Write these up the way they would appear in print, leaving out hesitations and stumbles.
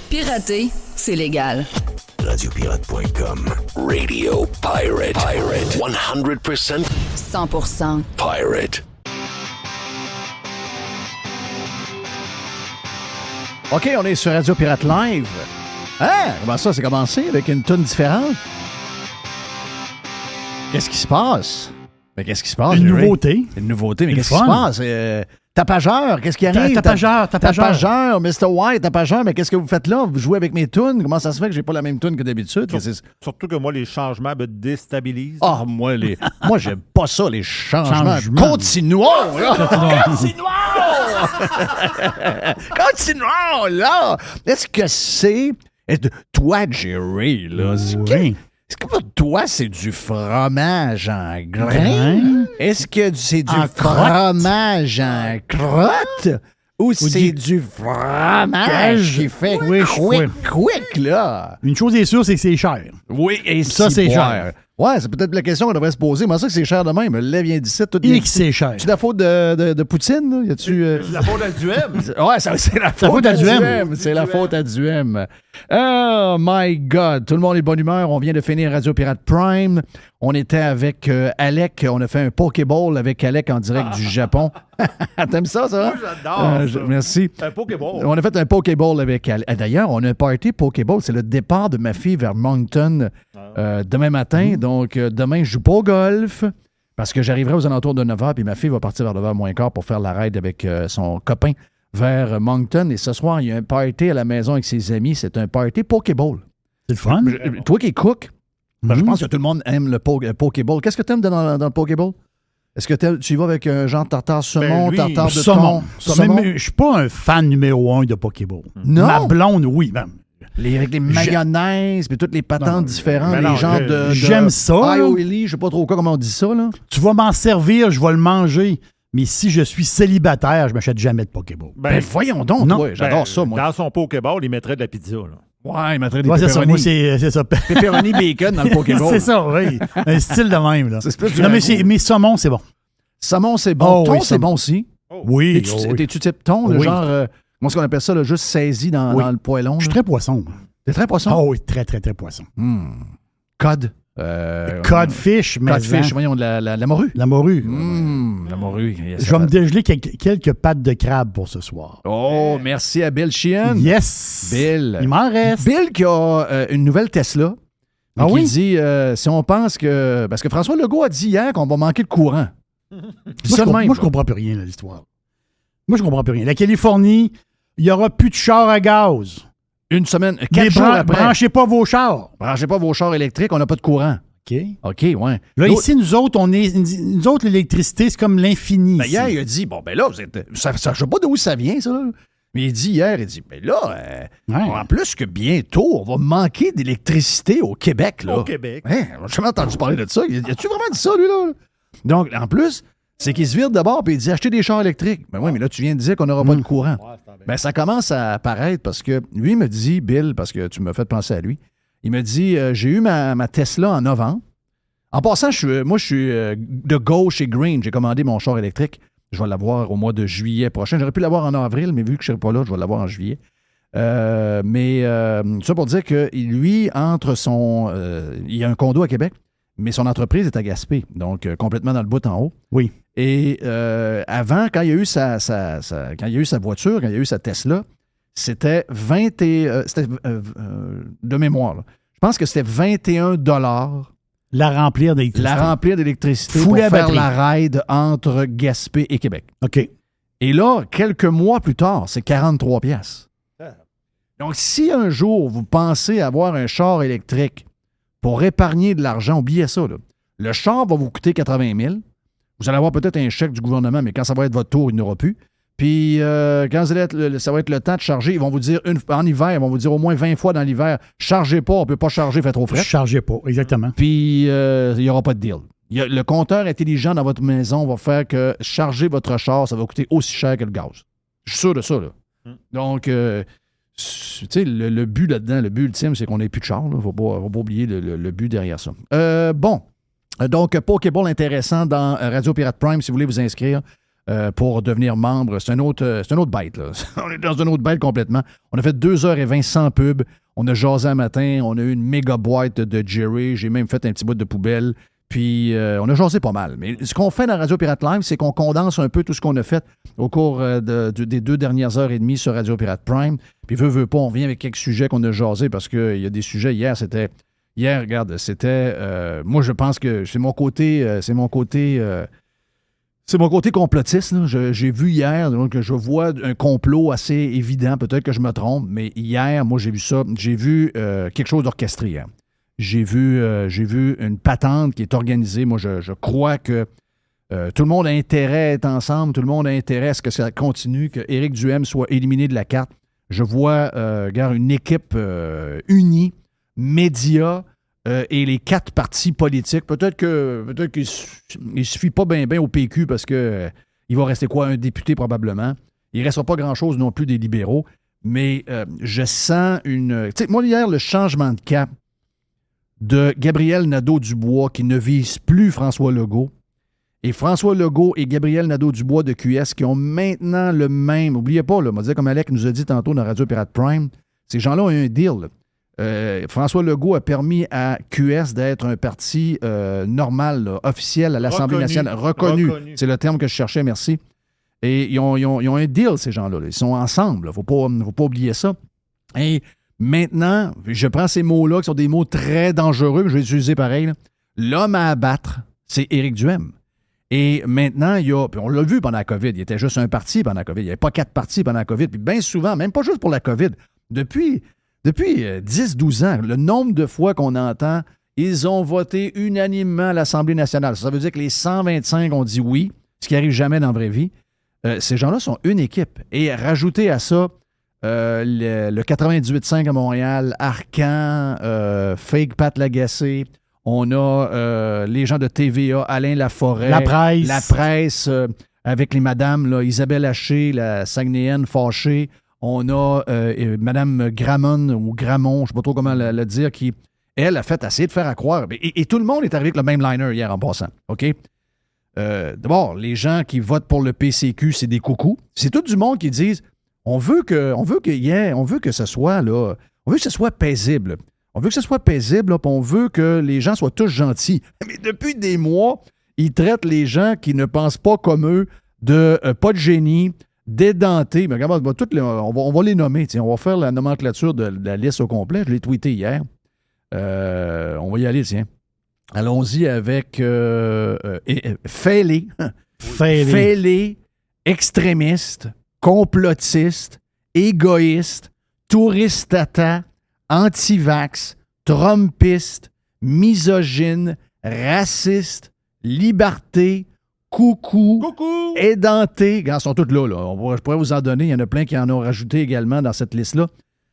Pirater, c'est légal. Radiopirate.com. Radio Pirate. 100% 100% Pirate. OK, on est sur Radio Pirate Live. Hein? Comment ça, c'est commencé avec une toune différente? Qu'est-ce qui se passe? Mais qu'est-ce qui se passe? Une Jerry? nouveauté. Une nouveauté, mais Une qu'est-ce qui se fun. passe? Tapageur, qu'est-ce qui arrive? Tapageur, Mr. White, tapageur, mais qu'est-ce que vous faites là? Vous jouez avec mes tunes? Comment ça se fait que j'ai pas la même tune que d'habitude? Surtout que moi, les changements me déstabilisent. Ah, moi, j'aime pas ça, les changements. Continuons, là! Continuons, là! Est-ce que c'est... Toi, Jerry, là, est-ce que pour toi, c'est du fromage en grain? Est-ce que c'est du fromage en crotte? Ou c'est du fromage qui fait quick, là? Une chose est sûre, c'est que c'est cher. Oui, et ça, c'est cher. Ouais, c'est peut-être la question qu'on devrait se poser. Mais ça que c'est cher de même. Le lait vient d'ici. Tout Et que c'est cher. C'est la faute de Poutine, là? Y a-tu... C'est la faute à Duhem. Ouais, c'est la faute à Duhem. C'est la faute à Duhem. Oh my God. Tout le monde est de bonne humeur. On vient de finir Radio Pirate Prime. On était avec Alec. On a fait un Pokéball avec Alec en direct du Japon. T'aimes ça? Moi, j'adore ça. Merci. Un Pokéball. On a fait un Pokéball avec Alec. D'ailleurs, on a un party Pokéball. C'est le départ de ma fille vers Moncton demain matin. Donc, demain, je joue pas au golf parce que j'arriverai aux alentours de 9h puis ma fille va partir vers 9h moins quart pour faire la ride avec son copain vers Moncton. Et ce soir, il y a un party à la maison avec ses amis. C'est un party Pokéball. C'est le fun. Toi qui es cook, je pense que tout le monde aime le Pokéball. Qu'est-ce que tu aimes dans le Pokéball? Est-ce que tu y vas avec un genre tartare saumon, tartare de saumon. thon? Je suis pas un fan numéro 1 de Pokéball. Non? Ma blonde, oui, même. Avec les mayonnaises, puis toutes les patentes différentes, non, les genres de j'aime ça. aioli, je sais pas trop comment on dit ça, là. Tu vas m'en servir, je vais le manger. Mais si je suis célibataire, je m'achète jamais de Pokéball. Ben voyons donc, non. toi, j'adore ça, moi. Dans son Pokéball, il mettrait de la pizza. Là. Ouais, il mettrait des Ouais, c'est ça. pepperoni. Moi, c'est ça. Pepperoni bacon dans le Pokéball. C'est ça, oui. Un style de même. Là. C'est plus du Non, mais, ragoût. mais saumon, c'est bon. Saumon, c'est bon. Oh, Thon, oui, c'est saumon. bon aussi. Oui. T'es-tu type thon, le Oui. genre, comment est-ce qu'on appelle ça, là, juste saisi dans le poêlon? Je suis très poisson. T'es très poisson? Oh oui, très, très, très poisson. Cod. Codfish, mais... Codfish, voyons, la morue. La morue. La morue. Je vais me dégeler quelques pattes de crabe pour ce soir. Oh, merci à Bill Sheehan. Yes! Bill. Il m'en reste. Bill qui a une nouvelle Tesla. Ah qui oui? dit, si on pense que... Parce que François Legault a dit hier qu'on va manquer de courant. Moi, je comprends plus rien, là, l'histoire. Moi, je comprends plus rien. La Californie, il n'y aura plus de chars à gaz. Une semaine, 4 jours après. Branchez pas vos chars. Branchez pas vos chars électriques, on n'a pas de courant. OK. OK, ouais. Là, ici, nous autres, l'électricité, c'est comme l'infini. Ben, ici. hier, il a dit, bon, ben là, ça, je sais pas d'où ça vient, ça. Mais il dit hier, ben là, en plus que bientôt, on va manquer d'électricité au Québec, là. Au Québec. Hein, j'ai jamais entendu parler de ça. Y a-tu vraiment dit ça, lui, là? Donc, en plus, c'est qu'il se vire d'abord et il dit acheter des chars électriques. Ben oui, mais là, tu viens de dire qu'on n'aura pas de courant. Ben, ça commence à apparaître parce que lui me dit, Bill, parce que tu m'as fait penser à lui, il me dit j'ai eu ma Tesla en novembre. En passant, moi, je suis de gauche et green. J'ai commandé mon char électrique. Je vais l'avoir au mois de juillet prochain. J'aurais pu l'avoir en avril, mais vu que je ne serai pas là, je vais l'avoir en juillet. Mais ça pour dire que lui, il y a un condo à Québec, mais son entreprise est à Gaspé, donc complètement dans le bout en haut. Oui. Et avant, quand il y a eu sa voiture, quand il y a eu sa Tesla, c'était de mémoire, là. Je pense que c'était 21 $. La remplir d'électricité. Pour faire batterie. la ride entre Gaspé et Québec. OK. Et là, quelques mois plus tard, c'est 43 piastres. Donc, si un jour, vous pensez avoir un char électrique pour épargner de l'argent, oubliez ça, là. Le char va vous coûter 80 000. Vous allez avoir peut-être un chèque du gouvernement, mais quand ça va être votre tour, il n'y aura plus. Puis, quand ça va être le temps de charger, ils vont vous dire, en hiver, ils vont vous dire au moins 20 fois dans l'hiver, chargez pas, on ne peut pas charger, fait trop frais. Chargez pas, exactement. Puis, il n'y aura pas de deal. Le compteur intelligent dans votre maison va faire que charger votre char, ça va coûter aussi cher que le gaz. Je suis sûr de ça, là. Donc, tu sais, le but là-dedans, le but ultime, c'est qu'on n'ait plus de char. Il ne faut pas oublier le but derrière ça. Bon. Donc, Pokéball intéressant dans Radio Pirate Prime, si vous voulez vous inscrire. pour devenir membre. C'est un autre bête, là. On est dans une autre bête complètement. On a fait 2h20 sans pub. On a jasé un matin. On a eu une méga boîte de Jerry. J'ai même fait un petit bout de poubelle. Puis, on a jasé pas mal. Mais ce qu'on fait dans Radio Pirate Live, c'est qu'on condense un peu tout ce qu'on a fait au cours des 2 dernières heures et demie sur Radio Pirate Prime. Puis, veut pas, on vient avec quelques sujets qu'on a jasés parce qu'il y a des sujets. Hier, regarde, c'était... moi, je pense que c'est mon côté complotiste. Là. J'ai vu hier, donc je vois un complot assez évident. Peut-être que je me trompe, mais hier, moi, j'ai vu ça. J'ai vu quelque chose d'orchestré hier. J'ai vu une patente qui est organisée. Moi, je crois que tout le monde a intérêt à être ensemble. Tout le monde a intérêt à ce que ça continue, que Éric Duhaime soit éliminé de la carte. Je vois, une équipe unie, médias et les 4 partis politiques. Peut-être qu'il ne suffit pas bien au PQ parce que il va rester un député probablement. Il ne restera pas grand-chose non plus des libéraux. Mais je sens une... Tu sais, moi, hier, le changement de cap de Gabriel Nadeau-Dubois qui ne vise plus François Legault. Et François Legault et Gabriel Nadeau-Dubois de QS qui ont maintenant le même... N'oubliez pas, là, on va dire comme Alec nous a dit tantôt dans Radio Pirate Prime, ces gens-là ont eu un deal. François Legault a permis à QS d'être un parti normal, là, officiel à l'Assemblée nationale. Reconnu. C'est le terme que je cherchais, merci. Et ils ont un deal, ces gens-là. Ils sont ensemble. Il ne faut pas oublier ça. Et maintenant, je prends ces mots-là, qui sont des mots très dangereux, mais je vais les utiliser pareil. Là. L'homme à abattre, c'est Éric Duhaime. Et maintenant, on l'a vu pendant la COVID, il était juste un parti pendant la COVID. Il n'y avait pas 4 partis pendant la COVID. Puis bien souvent, même pas juste pour la COVID, depuis 10-12 ans, le nombre de fois qu'on entend, ils ont voté unanimement à l'Assemblée nationale. Ça veut dire que les 125 ont dit oui, ce qui n'arrive jamais dans la vraie vie. Ces gens-là sont une équipe. Et rajouter à ça le 98.5 à Montréal, Arcan, Fake Pat Lagacé, on a les gens de TVA, Alain Laforêt. La presse. La presse, avec les madames, là, Isabelle Haché, la Saguenayenne fâchée. On a Mme Gramon, ou Gramont, je ne sais pas trop comment le dire, qui, elle, a fait essayer de faire à croire. Et tout le monde est arrivé avec le même liner hier en passant. OK? D'abord, les gens qui votent pour le PCQ, c'est des coucous. C'est tout du monde qui disent on veut que ce soit là, on veut que ce soit paisible. On veut que ce soit paisible, puis on veut que les gens soient tous gentils. Mais depuis des mois, ils traitent les gens qui ne pensent pas comme eux de pas de génie, d'édentés. Mais regarde, on va les nommer. Tiens, on va faire la nomenclature de la liste au complet. Je l'ai tweeté hier. On va y aller, tiens. Allons-y avec fêlés, extrémistes, complotistes, égoïstes, touristata, anti-vax, trumpistes, misogynes, racistes, liberté, coucou, édenté. Regarde, ils sont tous là. Je pourrais vous en donner. Il y en a plein qui en ont rajouté également dans cette liste-là.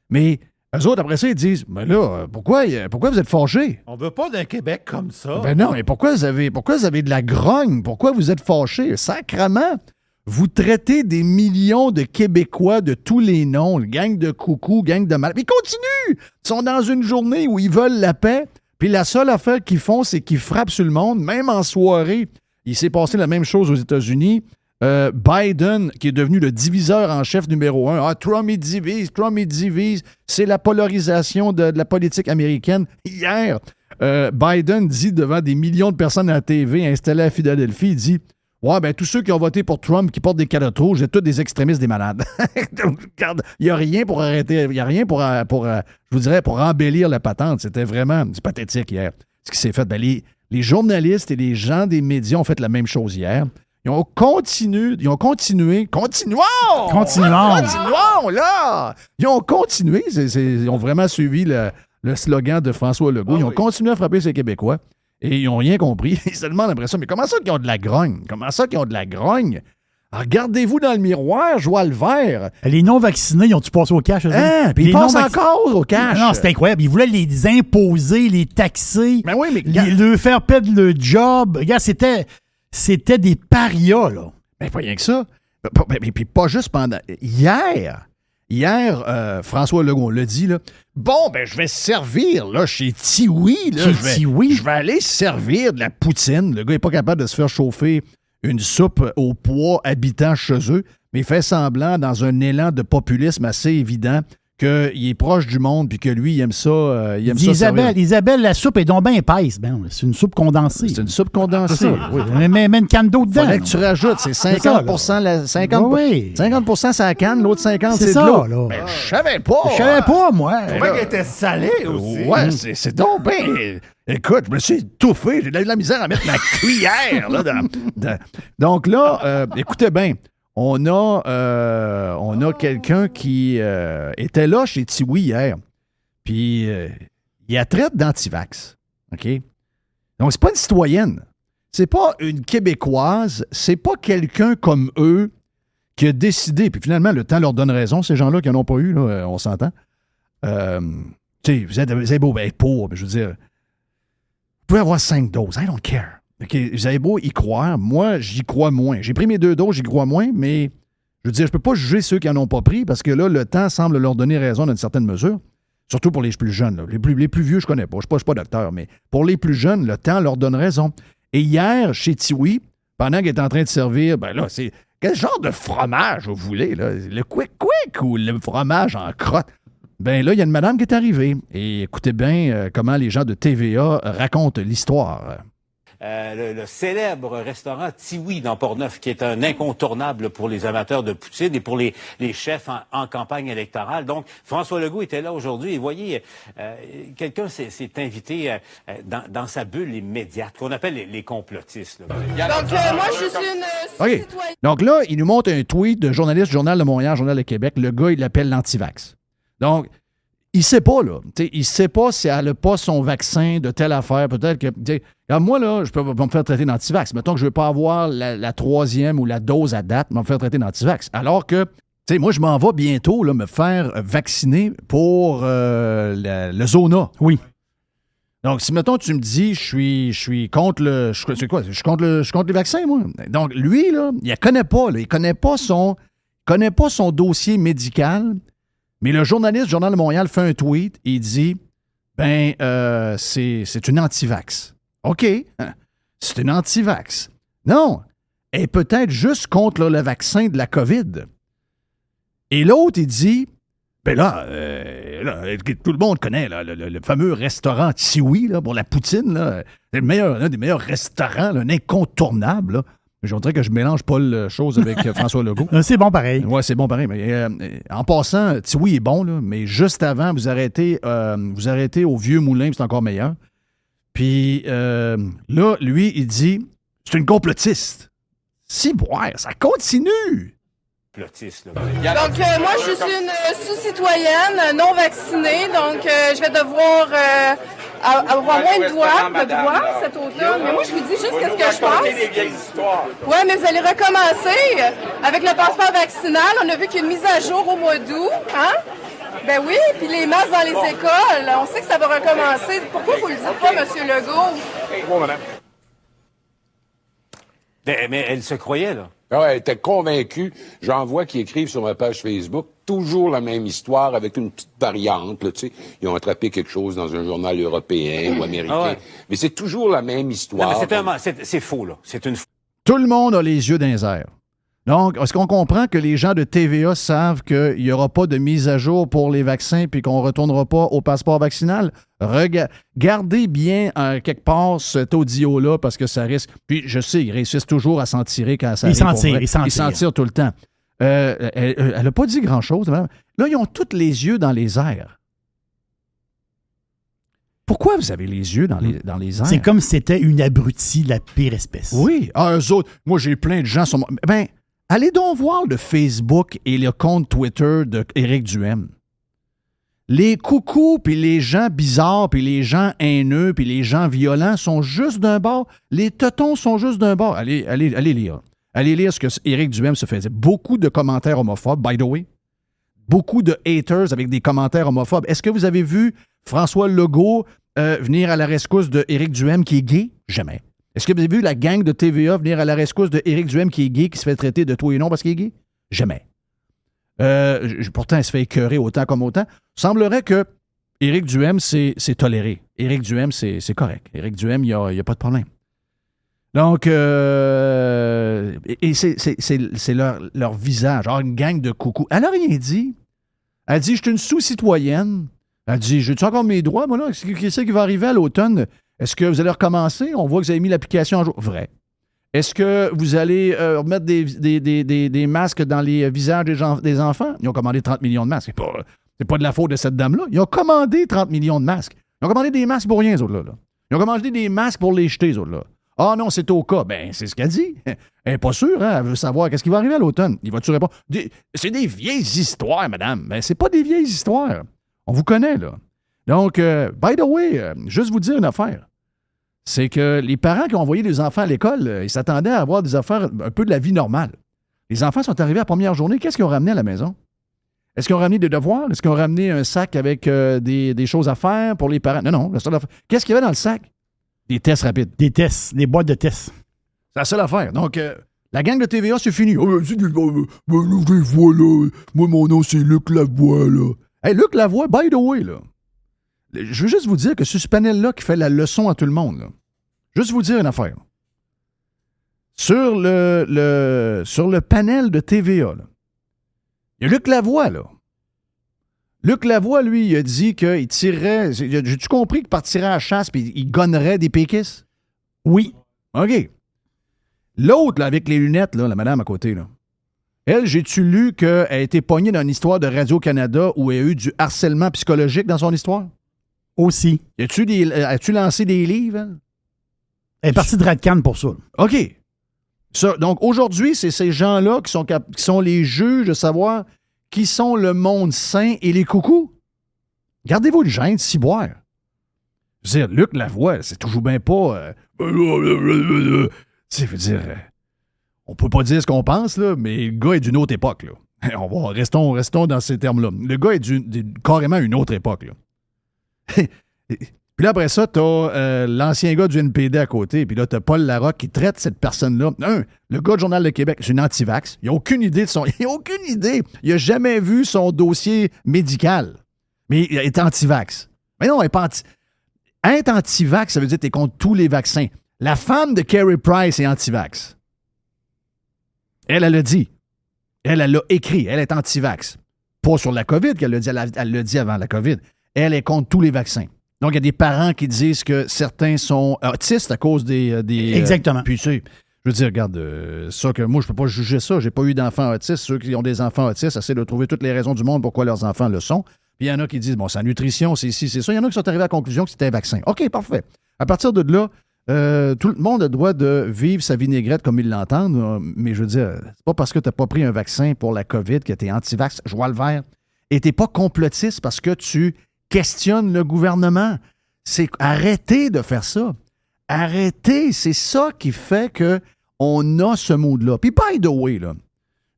Mais eux autres, après ça, ils disent mais là, pourquoi vous êtes fâchés? On veut pas d'un Québec comme ça. Ben non, mais pourquoi vous avez de la grogne? Pourquoi vous êtes fâchés? Sacrement! Vous traitez des millions de Québécois de tous les noms, gang de coucou, gang de mal. Ils continuent! Ils sont dans une journée où ils veulent la paix, puis la seule affaire qu'ils font, c'est qu'ils frappent sur le monde, même en soirée. Il s'est passé la même chose aux États-Unis. Biden, qui est devenu le diviseur en chef numéro 1. Ah, Trump, il divise. C'est la polarisation de la politique américaine. Hier, Biden dit devant des millions de personnes à la TV installées à Philadelphie, il dit ouais, ben tous ceux qui ont voté pour Trump, qui portent des calottes rouges, c'est tous des extrémistes, des malades. Regarde, il n'y a rien pour arrêter, il n'y a rien pour, je vous dirais, pour embellir la patente. C'était vraiment pathétique hier. Ce qui s'est fait, ben, les journalistes et les gens des médias ont fait la même chose hier. Ils ont continué, continuons, là! Ils ont continué, ils ont vraiment suivi le slogan de François Legault. Ils ont continué à frapper ces Québécois. Et ils n'ont rien compris. Ils se demandent après ça, mais comment ça qu'ils ont de la grogne? Regardez-vous dans le miroir, je vois le vert. Les non-vaccinés, ils ont-tu passé au cash? Puis ils passent encore au cash. Non, c'est incroyable. Ils voulaient les imposer, les taxer, mais oui, mais leur faire perdre le job. Regarde, c'était des parias, là. Mais pas rien que ça. Puis pas juste pendant... Hier, François Legault l'a dit, là, bon, ben je vais servir là, chez Tiwi. Je vais aller servir de la poutine. Le gars n'est pas capable de se faire chauffer une soupe aux pois habitant chez eux, mais il fait semblant, dans un élan de populisme assez évident, qu'il est proche du monde puis que lui, il aime ça. Isabelle, la soupe est donc bien épaisse. Ben, c'est une soupe condensée. C'est une soupe condensée. Oui. Mais une canne d'eau dedans. Faudrait que tu rajoutes. C'est 50 50 c'est la canne, l'autre 50 c'est de l'eau. Là. Mais je savais pas. Je savais pas, moi. Je trouvais qu'elle était salée aussi. Ouais, c'est donc bien. Écoute, je me suis étouffé. J'ai de la misère à mettre ma cuillère. Là, Donc là, écoutez bien. On a quelqu'un qui était là chez Tiwi hier. Puis, il a traite d'antivax. OK? Donc, c'est pas une citoyenne. C'est pas une Québécoise. C'est pas quelqu'un comme eux qui a décidé. Puis finalement, le temps leur donne raison, ces gens-là qui n'en ont pas eu, là, on s'entend. Tu sais, vous avez beau être pauvre, mais je veux dire, vous pouvez avoir 5 doses. I don't care. Okay, vous avez beau y croire, moi, j'y crois moins. J'ai pris mes 2 doses, j'y crois moins, mais je veux dire, je peux pas juger ceux qui n'en ont pas pris parce que là, le temps semble leur donner raison d'une certaine mesure. Surtout pour les plus jeunes. Là. Les plus vieux, je connais pas. Je suis pas docteur, mais pour les plus jeunes, le temps leur donne raison. Et hier, chez Tiwi, pendant qu'il est en train de servir, ben là, c'est quel genre de fromage vous voulez, là? Le quick ou le fromage en crotte? Ben là, il y a une madame qui est arrivée. Et écoutez bien comment les gens de TVA racontent l'histoire. Le célèbre restaurant Tiwi dans Port-Neuf, qui est un incontournable pour les amateurs de poutine et pour les chefs en campagne électorale. Donc, François Legault était là aujourd'hui et voyez, quelqu'un s'est invité dans sa bulle immédiate, qu'on appelle les complotistes. Là. Donc, moi, je suis une citoyenne. Donc là, il nous montre un tweet de journaliste du Journal de Montréal, Journal de Québec. Le gars, il l'appelle l'antivax. Donc, il sait pas, là. T'sais, il sait pas si elle n'a pas son vaccin de telle affaire. Peut-être que. Comme moi, là, je peux me faire traiter d'antivax. Mettons que je ne veux pas avoir la 3e ou la dose à date, me faire traiter d'antivax. Alors que, moi, je m'en vais bientôt là, me faire vacciner pour le Zona. Oui. Donc, si, mettons, tu me dis, je suis contre le. C'est quoi? Je suis contre les vaccins, moi. Donc, lui, là, il ne connaît pas. Là, il connaît pas son dossier médical. Mais le journaliste du Journal de Montréal fait un tweet et il dit c'est une antivax. OK, c'est une antivax. Non, elle est peut-être juste contre le vaccin de la COVID. Et l'autre, il dit ben là, tout le monde connaît là, le fameux restaurant Tiwi là, pour la poutine. Là, c'est l'un des meilleurs restaurants, là, un incontournable. Là. Je voudrais que je mélange pas la chose avec François Legault. C'est bon pareil. Oui, c'est bon pareil. Mais, en passant, Tiwi est bon, là, mais juste avant, vous arrêtez au Vieux Moulin, puis c'est encore meilleur. Puis là, lui, il dit c'est une complotiste. Si, boire, ça continue. Complotiste, là. Donc, moi, je suis une sous-citoyenne non vaccinée, donc je vais devoir avoir moins de droits cet automne. Mais moi, je vous dis juste qu'est-ce que je pense. Oui, mais vous allez recommencer avec le passeport vaccinal. On a vu qu'il y a une mise à jour au mois d'août. Hein? Ben oui, puis les masques dans les écoles. On sait que ça va recommencer. Pourquoi vous le dites pas, M. Legault? Bon, madame. Mais elle se croyait, là. Ah, elle était convaincue. J'en vois qui écrivent sur ma page Facebook toujours la même histoire avec une petite variante. Là, tu sais, ils ont attrapé quelque chose dans un journal européen ou américain. Ah ouais. Mais c'est toujours la même histoire. Non, mais c'est faux, là. C'est une. Tout le monde a les yeux dans les airs. Donc, est-ce qu'on comprend que les gens de TVA savent qu'il n'y aura pas de mise à jour pour les vaccins puis qu'on ne retournera pas au passeport vaccinal? Gardez bien quelque part cet audio-là parce que ça risque... Puis, je sais, ils réussissent toujours à s'en tirer quand ça arrive. Ils s'en tirent tout le temps. Elle n'a pas dit grand-chose. Là, ils ont tous les yeux dans les airs. Pourquoi vous avez les yeux dans les airs? C'est comme si c'était une abrutie de la pire espèce. Oui. Eux autres, moi, j'ai plein de gens sur moi. Ben, allez donc voir le Facebook et le compte Twitter d'Éric Duhaime. Les coucous, puis les gens bizarres, puis les gens haineux, puis les gens violents sont juste d'un bord. Les teutons sont juste d'un bord. Allez lire. Allez lire ce que Éric Duhaime se faisait. Beaucoup de commentaires homophobes, by the way. Beaucoup de haters avec des commentaires homophobes. Est-ce que vous avez vu François Legault venir à la rescousse d'Éric Duhaime qui est gay? Jamais. Est-ce que vous avez vu la gang de TVA venir à la rescousse d'Éric Duhaime qui est gay, qui se fait traiter de tout et non parce qu'il est gay? Jamais. Pourtant, il se fait écœurer autant comme autant. Semblerait que Éric Duhaime, c'est toléré. Éric Duhaime, c'est correct. Éric Duhaime, il n'y a pas de problème. Donc, c'est leur visage. Alors, une gang de coucous. Elle n'a rien dit. Elle dit, je suis une sous-citoyenne. Elle dit, j'ai-tu encore mes droits, moi, là? Qu'est-ce qui va arriver à l'automne? Est-ce que vous allez recommencer? On voit que vous avez mis l'application en jour. Vrai. Est-ce que vous allez remettre des masques dans les visages des enfants? Ils ont commandé 30 millions de masques. C'est pas de la faute de cette dame-là. Ils ont commandé 30 millions de masques. Ils ont commandé des masques pour rien, ces autres-là. Ils ont commandé des masques pour les jeter, ces autres-là. Ah non, c'est au cas. Ben, c'est ce qu'elle dit. Elle n'est pas sûre, hein? Elle veut savoir qu'est-ce qui va arriver à l'automne. Il va-tu répondre? C'est des vieilles histoires, madame. Ben, c'est pas des vieilles histoires. On vous connaît, là. Donc, by the way, juste vous dire une affaire. C'est que les parents qui ont envoyé les enfants à l'école, ils s'attendaient à avoir des affaires un peu de la vie normale. Les enfants sont arrivés à la première journée. Qu'est-ce qu'ils ont ramené à la maison? Est-ce qu'ils ont ramené des devoirs? Est-ce qu'ils ont ramené un sac avec des choses à faire pour les parents? Non. La seule affaire. Qu'est-ce qu'il y avait dans le sac? Des tests rapides. Des tests, des boîtes de tests. C'est la seule affaire. Donc, la gang de TVA, c'est fini. Oh, je les vois, là. Moi, mon nom, c'est Luc Lavoie, là. Hey, Luc Lavoie, by the way, là. Je veux juste vous dire que c'est ce panel-là qui fait la leçon à tout le monde, là. Juste vous dire une affaire. Sur le panel de TVA, là, il y a Luc Lavoie, là. Luc Lavoie, lui, il a dit qu'il tirerait... J'ai-tu compris qu'il partirait à la chasse et il gonnerait des péquistes? Oui. OK. L'autre, là, avec les lunettes, là, la madame à côté, là. Elle, j'ai-tu lu qu'elle a été pognée dans une histoire de Radio-Canada où elle a eu du harcèlement psychologique dans son histoire? Aussi. As-tu lancé des livres, elle? Elle est partie de Radcan pour ça. OK. Ça, donc, aujourd'hui, c'est ces gens-là qui sont les juges de savoir qui sont le monde sain et les coucous. Gardez-vous le gêne de s'y boire. Je veux dire, Luc Lavoie, c'est toujours bien pas... tu sais, je veux dire... on peut pas dire ce qu'on pense, là, mais le gars est d'une autre époque, là. Restons dans ces termes-là. Le gars est carrément une autre époque, là. Puis là, après ça, t'as l'ancien gars du NPD à côté, puis là, t'as Paul Larocque qui traite cette personne-là. Le gars du Journal de Québec, c'est une anti-vax. Il n'a aucune idée de son... Il n'a aucune idée. Il n'a jamais vu son dossier médical. Mais il est anti-vax. Mais non, il n'est pas anti... Être anti-vax, ça veut dire que t'es contre tous les vaccins. La femme de Carey Price est anti-vax. Elle l'a dit. Elle l'a écrit. Elle est anti-vax. Pas sur la COVID qu'elle l'a dit. Elle l'a dit avant la COVID. Elle est contre tous les vaccins. Donc, il y a des parents qui disent que certains sont autistes à cause des Exactement. Puis, tu sais, je veux dire, regarde, ça que moi, je peux pas juger ça. J'ai pas eu d'enfants autistes. Ceux qui ont des enfants autistes essaient de trouver toutes les raisons du monde pourquoi leurs enfants le sont. Puis, il y en a qui disent, bon, c'est la nutrition, c'est ici, c'est ça. Il y en a qui sont arrivés à la conclusion que c'était un vaccin. OK, parfait. À partir de là, tout le monde a le droit de vivre sa vinaigrette comme ils l'entendent. Mais je veux dire, c'est pas parce que tu n'as pas pris un vaccin pour la COVID que tu es anti-vax, je vois le vert. Et tu n'es pas complotiste parce que tu questionne le gouvernement. Arrêtez de faire ça. Arrêtez. C'est ça qui fait qu'on a ce mood-là. Puis, by the way, là,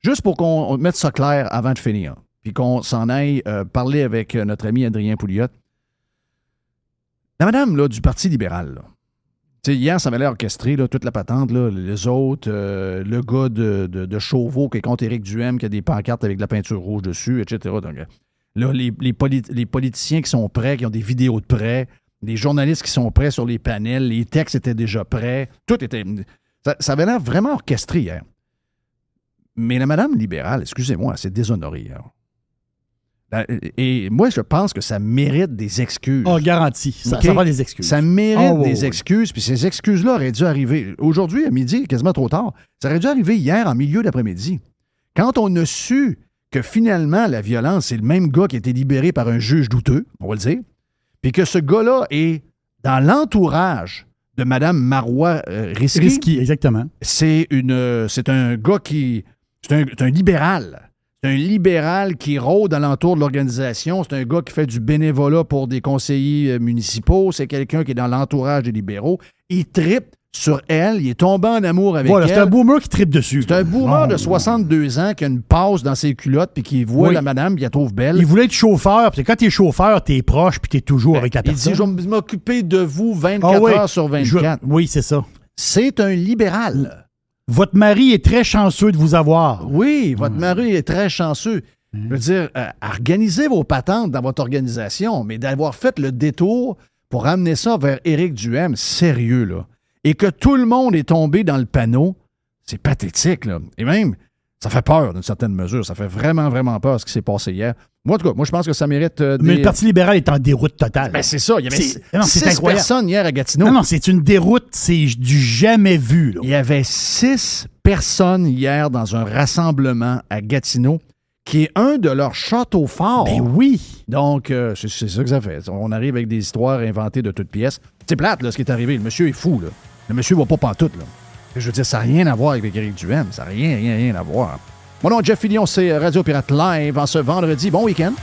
juste pour qu'on mette ça clair avant de finir, puis qu'on s'en aille parler avec notre ami Adrien Pouliot. La madame là, du Parti libéral, là, hier, ça m'avait l'air orchestré, là, toute la patente, là, les autres, le gars de Chauveau qui est contre Éric Duhem, qui a des pancartes avec de la peinture rouge dessus, etc. Donc, là, les politiciens qui sont prêts, qui ont des vidéos de prêts, les journalistes qui sont prêts sur les panels, les textes étaient déjà prêts, tout était... Ça avait l'air vraiment orchestré hier. Mais la madame libérale, excusez-moi, elle s'est déshonorée hier. Et moi, je pense que ça mérite des excuses. Oh, garanti. Ça va des excuses. Ça mérite des excuses, puis ces excuses-là auraient dû arriver aujourd'hui, à midi, quasiment trop tard. Ça aurait dû arriver hier, en milieu d'après-midi. Quand on a su que finalement, la violence, c'est le même gars qui a été libéré par un juge douteux, on va le dire, puis que ce gars-là est dans l'entourage de Mme Marois Risky. Risky, exactement. C'est un gars qui... C'est un libéral. C'est un libéral qui rôde alentour de l'organisation. C'est un gars qui fait du bénévolat pour des conseillers municipaux. C'est quelqu'un qui est dans l'entourage des libéraux. Il trippe sur elle. Il est tombé en amour avec elle. C'est un boomer qui trippe dessus. C'est un boomer de 62 ans qui a une passe dans ses culottes puis qui voit la madame puis la trouve belle. Il voulait être chauffeur. Puis quand t'es chauffeur, t'es proche puis t'es toujours avec la personne. Il dit, je vais m'occuper de vous 24 heures sur 24. Oui, c'est ça. C'est un libéral. Votre mari est très chanceux de vous avoir. Oui, votre mari est très chanceux. Je veux dire, organisez vos patentes dans votre organisation, mais d'avoir fait le détour pour amener ça vers Éric Duhem, sérieux, là. et que tout le monde est tombé dans le panneau, c'est pathétique, là. Et même, ça fait peur d'une certaine mesure. Ça fait vraiment, vraiment peur ce qui s'est passé hier. Moi, en tout cas, moi, je pense que ça mérite Mais le Parti libéral est en déroute totale. Ben, c'est ça. Il y avait c'est 6 incroyable. personnes hier à Gatineau. Non, c'est une déroute. C'est du jamais vu. Là. Il y avait 6 personnes hier dans un rassemblement à Gatineau qui est un de leurs châteaux forts. Ben oui. Donc, c'est ça que ça fait. On arrive avec des histoires inventées de toutes pièces. C'est plate, là, ce qui est arrivé. Le monsieur est fou, là. Le monsieur va pas pantoute, là. Je veux dire, ça n'a rien à voir avec Éric Duhaime. Ça n'a rien à voir. Mon nom est Jeff Fillion, c'est Radio Pirate Live en ce vendredi. Bon week-end.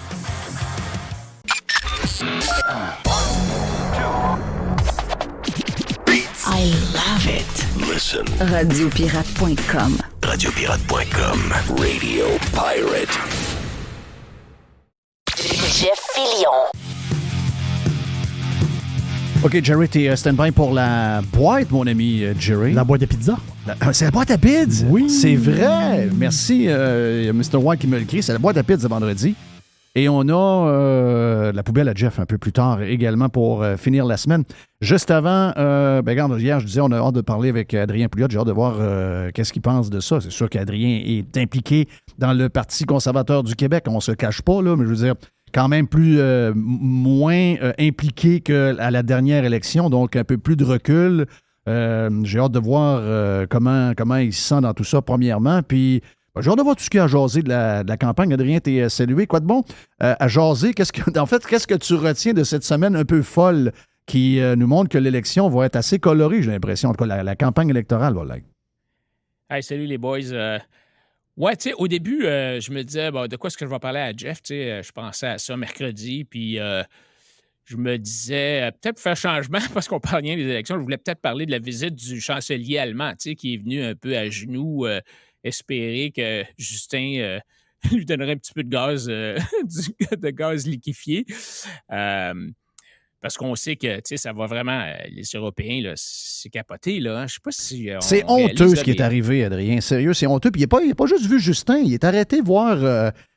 I love it. Listen. Radiopirate.com. Radiopirate.com. Radio Pirate. Jeff Fillion. OK, Jerry, t'es stand-by pour la boîte, mon ami Jerry. La boîte à pizza. C'est la boîte à pizza? Oui. C'est vrai. Merci, Mr. White qui me le crie. C'est la boîte à pizza vendredi. Et on a la poubelle à Jeff un peu plus tard également pour finir la semaine. Juste avant, regarde, hier, je disais, on a hâte de parler avec Adrien Pouliot. J'ai hâte de voir qu'est-ce qu'il pense de ça. C'est sûr qu'Adrien est impliqué dans le Parti conservateur du Québec. On se cache pas, là, mais je veux dire, quand même moins impliqué qu'à la dernière élection, donc un peu plus de recul. J'ai hâte de voir comment il se sent dans tout ça, premièrement. Puis, j'ai hâte de voir tout ce qu'il y a à jaser de la campagne. Adrien, t'es salué. Quoi de bon à jaser? Qu'est-ce que tu retiens de cette semaine un peu folle qui nous montre que l'élection va être assez colorée, j'ai l'impression. En tout cas, la campagne électorale va l'être. Hey, salut les boys. Ouais, tu sais, au début, je me disais, de quoi est-ce que je vais parler à Jeff? Tu sais, je pensais à ça mercredi, puis je me disais, peut-être faire changement, parce qu'on parle rien des élections, je voulais peut-être parler de la visite du chancelier allemand, tu sais, qui est venu un peu à genoux espérer que Justin lui donnerait un petit peu de gaz, de gaz liquéfié. Parce qu'on sait que, tu sais, ça va vraiment... les Européens, là, c'est capoté, là. Hein? Je sais pas si... C'est honteux ce qui est arrivé, Adrien. Sérieux, c'est honteux. Puis il n'a pas juste vu Justin. Il est arrêté voir...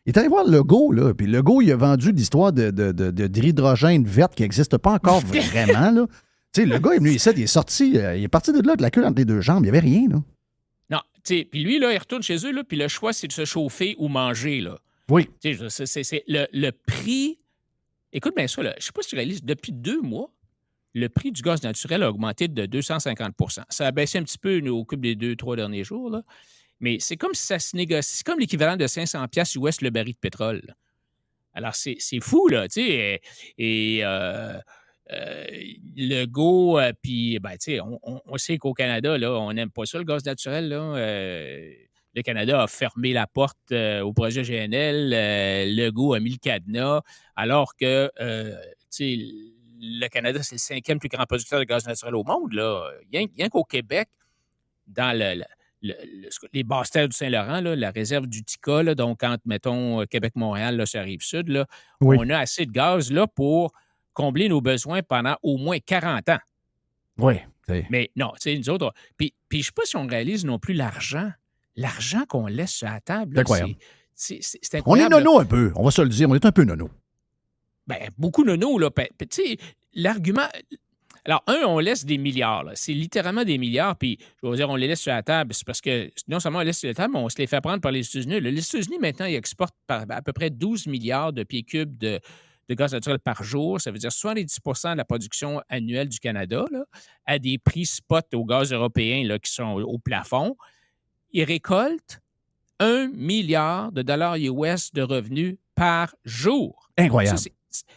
il est allé voir Legault, là. Puis Legault, il a vendu l'histoire d'hydrogène verte qui n'existe pas encore vraiment, là. Tu sais, le gars est venu ici, il est sorti, il est parti de là, de la queue entre les deux jambes. Il n'y avait rien, là. Non, tu sais, puis lui, là, il retourne chez eux, là, puis le choix, c'est de se chauffer ou manger, là. Oui. Tu sais, c'est le prix... Écoute bien ça, là, je ne sais pas si tu réalises, depuis 2 mois, le prix du gaz naturel a augmenté de 250 %. Ça a baissé un petit peu au cours des 2-3 derniers jours, là. Mais c'est comme si ça se négocie. C'est comme l'équivalent de 500 $ US le baril de pétrole. Alors, c'est fou, là, tu sais. Et Legault, puis, ben, tu sais, on sait qu'au Canada, là, on n'aime pas ça, le gaz naturel, là. Le Canada a fermé la porte au projet GNL. Legault a mis le cadenas, alors que le Canada, c'est le 5e plus grand producteur de gaz naturel au monde. Là. Rien qu'au Québec, dans les basses terres du Saint-Laurent, là, la réserve du Tika, là, donc entre, mettons, Québec-Montréal, là, sur la Rive-Sud, là, oui. On a assez de gaz là, pour combler nos besoins pendant au moins 40 ans. Oui. Mais non, tu sais, nous autres... Puis je ne sais pas si on réalise non plus l'argent qu'on laisse sur la table. C'est incroyable. C'est On est incroyable. nono un peu, on va se le dire. On est un peu nono. Ben, beaucoup nono, là. Tu sais, l'argument... Alors, on laisse des milliards, là. C'est littéralement des milliards, puis je veux dire, on les laisse sur la table. C'est parce que non seulement on les laisse sur la table, mais on se les fait prendre par les États-Unis. Les États-Unis, maintenant, ils exportent à peu près 12 milliards de pieds cubes de gaz naturel par jour. Ça veut dire 70 % de la production annuelle du Canada, là, à des prix spot au gaz européen là, qui sont au plafond. Ils récoltent 1 milliard de dollars US de revenus par jour. Incroyable.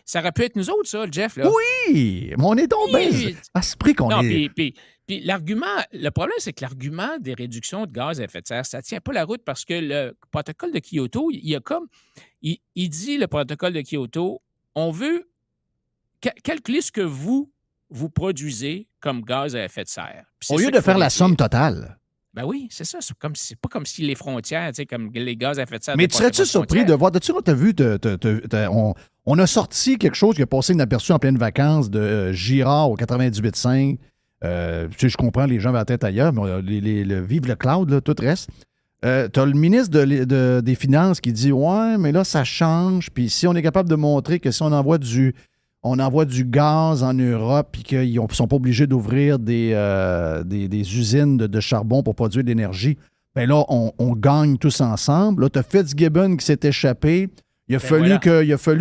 Ça aurait pu être nous autres, ça, Jeff. Là. Oui, mais on est donc bien à ce prix qu'on est. Puis le problème, c'est que l'argument des réductions de gaz à effet de serre, ça ne tient pas la route parce que le protocole de Kyoto, il dit, le protocole de Kyoto, on veut calculer ce que vous produisez comme gaz à effet de serre. Au lieu de faire la somme totale. Ben oui, c'est ça. C'est pas comme si les frontières, tu sais, comme les gaz à effet de serre... Mais tu serais-tu surpris de voir... Tu as vu, on a sorti quelque chose qui a passé inaperçu en pleine vacances de Girard au 98.5. Tu sais, je comprends, les gens avaient la tête ailleurs, mais vive le cloud, là, tout reste. Tu as le ministre des Finances qui dit « Ouais, mais là, ça change. Puis si on est capable de montrer que si on envoie du on envoie du gaz en Europe et qu'ils ne sont pas obligés d'ouvrir des usines de charbon pour produire de l'énergie, bien là, on gagne tous ensemble. Là, tu as Fitzgibbon qui s'est échappé. Il a fallu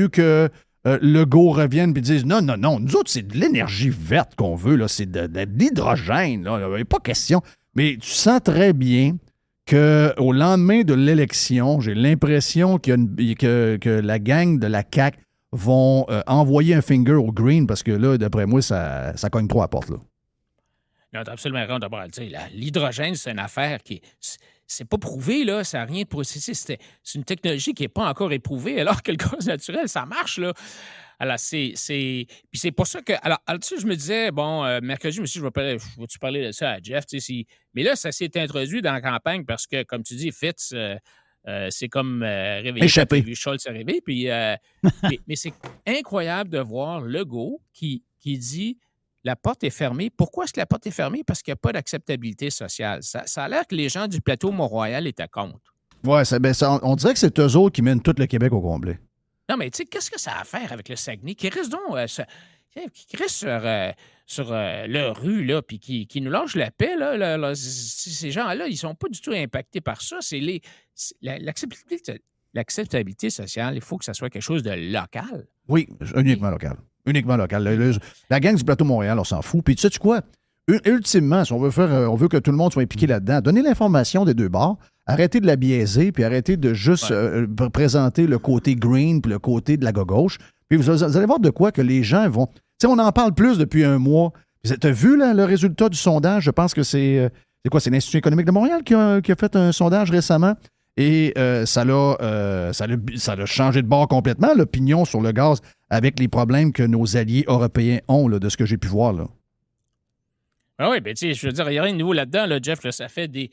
que Legault revienne et dise non, nous autres, c'est de l'énergie verte qu'on veut, là, c'est de l'hydrogène, là, il n'y a pas question. Mais tu sens très bien qu'au lendemain de l'élection, j'ai l'impression que la gang de la CAQ vont envoyer un finger au Green parce que là, d'après moi, ça cogne trop à la porte. Là. Non, t'as absolument raison. D'abord, l'hydrogène, c'est une affaire qui c'est pas prouvé, là. Ça n'a rien de prouvé. C'est une technologie qui n'est pas encore éprouvée, alors que le gaz naturel, ça marche, là. Alors, Puis c'est pour ça que. Alors tu sais, je me disais, bon, mercredi, je me suis dit, vais-tu parler de ça à Jeff? Mais là, ça s'est introduit dans la campagne parce que, comme tu dis, Fitz, c'est comme réveillé. Échappé. Vu Scholz arriver. Puis, mais c'est incroyable de voir Legault qui dit la porte est fermée. Pourquoi est-ce que la porte est fermée? Parce qu'il n'y a pas d'acceptabilité sociale. Ça a l'air que les gens du plateau Mont-Royal étaient contre. Oui, on dirait que c'est eux autres qui mènent tout le Québec au complet. Non, mais tu sais, qu'est-ce que ça a à faire avec le Saguenay? Qui reste donc qui reste sur leur rue, là, puis qui nous lâche la paix, là, ces gens-là, ils ne sont pas du tout impactés par ça. C'est l'acceptabilité sociale, il faut que ça soit quelque chose de local. Oui, uniquement local. Uniquement local. La gang du plateau Montréal, on s'en fout. Puis tu sais quoi? Ultimement, si on veut que tout le monde soit impliqué là-dedans, donner l'information des deux bords, arrêter de la biaiser, puis arrêter de juste présenter le côté green puis le côté de la gauche. Puis vous allez voir de quoi que les gens vont... Tu sais, on en parle plus depuis un mois. Tu as vu là, le résultat du sondage? Je pense que c'est quoi? C'est l'Institut économique de Montréal qui a fait un sondage récemment. Et ça l'a changé de bord complètement, l'opinion sur le gaz, avec les problèmes que nos alliés européens ont, là, de ce que j'ai pu voir. Là. Ah oui, bien, tu sais, je veux dire, il n'y a rien de nouveau là-dedans, là, Jeff. Là, ça fait des.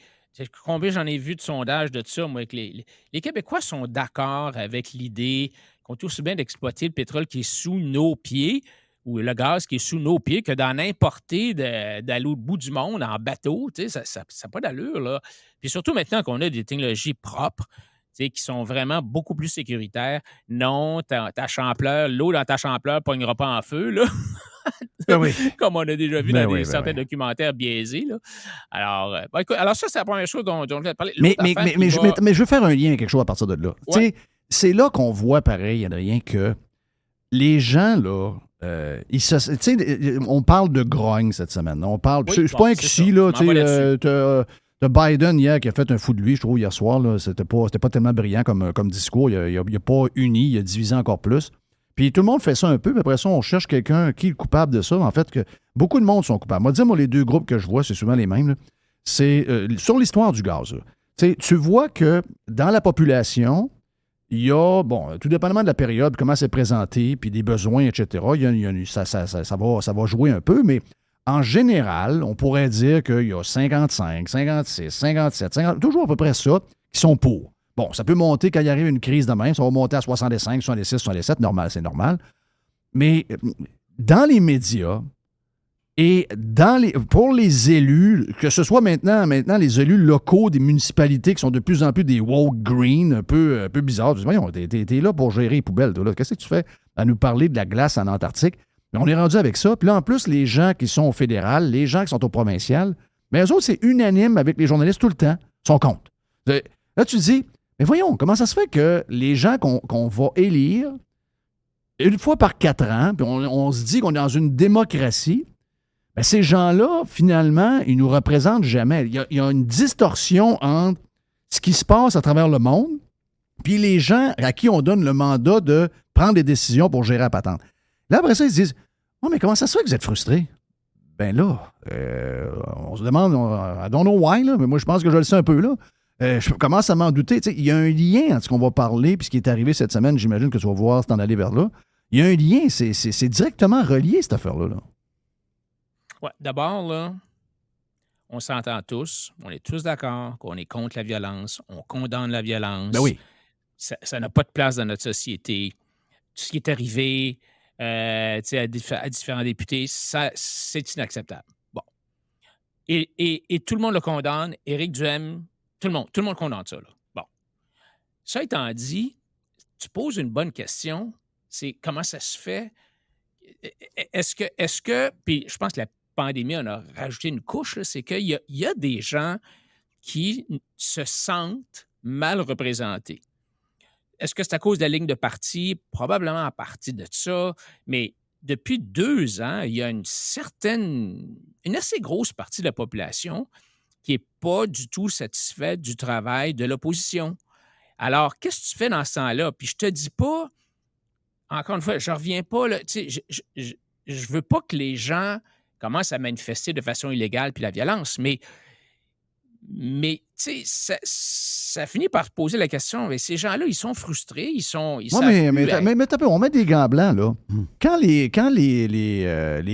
Combien j'en ai vu de sondages de ça, moi, que les Québécois sont d'accord avec l'idée qu'on est aussi bien d'exploiter le pétrole qui est sous nos pieds ou le gaz qui est sous nos pieds que d'en importer d'aller au bout du monde en bateau. Tu sais, ça n'a pas d'allure, là. Puis surtout maintenant qu'on a des technologies propres, tu sais, qui sont vraiment beaucoup plus sécuritaires. Non, ta champleur, l'eau dans ta champleur ne pognera pas en feu, là. Ben oui. Comme on a déjà vu dans certains documentaires biaisés. Là. Alors, ça, c'est la première chose dont je vais te parler. Mais je veux faire un lien avec quelque chose à partir de là. Ouais. C'est là qu'on voit, pareil, Adrien, que les gens, là, on parle de grogne cette semaine. On parle. Oui, c'est pas un ici, là. T'as Biden hier qui a fait un fou de lui, je trouve, hier soir. Là, c'était pas tellement brillant comme discours. Il n'a pas uni, il a divisé encore plus. Puis tout le monde fait ça un peu, puis après ça, on cherche quelqu'un qui est le coupable de ça. En fait, que beaucoup de monde sont coupables. Moi, les deux groupes que je vois, c'est souvent les mêmes. Là. C'est sur l'histoire du gaz. Tu vois que dans la population, il y a, tout dépendamment de la période, comment c'est présenté, puis des besoins, etc., ça va jouer un peu, mais en général, on pourrait dire qu'il y a 55, 56, 57, 50, toujours à peu près ça, qui sont pour. Bon, ça peut monter quand il arrive une crise de même, ça va monter à 65, 66, 67, normal, c'est normal. Mais dans les médias et pour les élus, que ce soit maintenant les élus locaux des municipalités qui sont de plus en plus des woke green, un peu bizarres. Voyons, t'es là pour gérer les poubelles, toi, là. Qu'est-ce que tu fais à nous parler de la glace en Antarctique? Mais on est rendu avec ça. Puis là, en plus, les gens qui sont au fédéral, les gens qui sont au provincial, mais eux autres, c'est unanime avec les journalistes tout le temps, sont contre. Là, tu te dis, mais voyons, comment ça se fait que les gens qu'on va élire une fois par 4 ans, puis on se dit qu'on est dans une démocratie, bien, ces gens-là, finalement, ils nous représentent jamais. Il y a une distorsion entre ce qui se passe à travers le monde puis les gens à qui on donne le mandat de prendre des décisions pour gérer la patente. Là, après ça, ils se disent « Oh, mais comment ça se fait que vous êtes frustrés? » Ben là, on se demande, I don't know why, là, mais moi, je pense que je le sais un peu, là. Je commence à m'en douter. Il y a un lien entre ce qu'on va parler et ce qui est arrivé cette semaine. J'imagine que tu vas voir t'en aller vers là. Il y a un lien. C'est directement relié, cette affaire-là. Là. Ouais, d'abord, là, on s'entend tous. On est tous d'accord qu'on est contre la violence. On condamne la violence. Ben oui. Ça n'a pas de place dans notre société. Tout ce qui est arrivé à différents députés, c'est inacceptable. Bon. Et tout le monde le condamne. Éric Duhaime, tout le monde condamne ça. Là. Bon. Ça étant dit, tu poses une bonne question, c'est comment ça se fait est-ce que, puis je pense que la pandémie en a rajouté une couche, là, c'est qu'il y a des gens qui se sentent mal représentés. Est-ce que c'est à cause de la ligne de parti? Probablement à partir de ça, mais depuis 2 ans, il y a une assez grosse partie de la population qui n'est pas du tout satisfaite du travail de l'opposition. Alors, qu'est-ce que tu fais dans ce temps-là? Puis je te dis pas, encore une fois, je reviens pas, là, tu sais, je veux pas que les gens commencent à manifester de façon illégale puis la violence, mais tu sais, ça finit par poser la question, mais ces gens-là, ils sont frustrés, ils savent mais t'as peu, on met des gants blancs, là. Quand les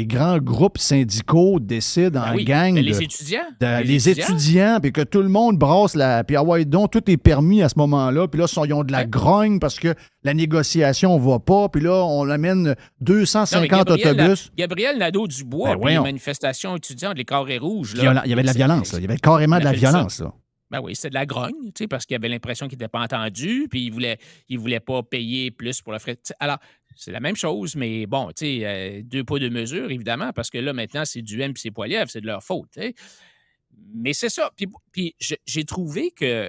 grands groupes syndicaux décident en gang... Les étudiants. Les étudiants, puis que tout le monde brasse puis donc, tout est permis à ce moment-là, puis là, ils ont de la grogne parce que la négociation ne va pas, puis là, on amène 250 autobus. Gabriel Nadeau-Dubois, puis les manifestations étudiantes, les carrés rouges. Là, il y avait de la violence, là. Il y avait carrément de la violence, là. Ben oui, c'était de la grogne, parce qu'il avait l'impression qu'il n'était pas entendu, puis il voulait pas payer plus pour le frais. Alors, c'est la même chose, mais bon, 2 poids 2 mesures, évidemment, parce que là, maintenant, c'est du M puis c'est Poilievre, c'est de leur faute. T'sais. Mais c'est ça. Puis j'ai trouvé que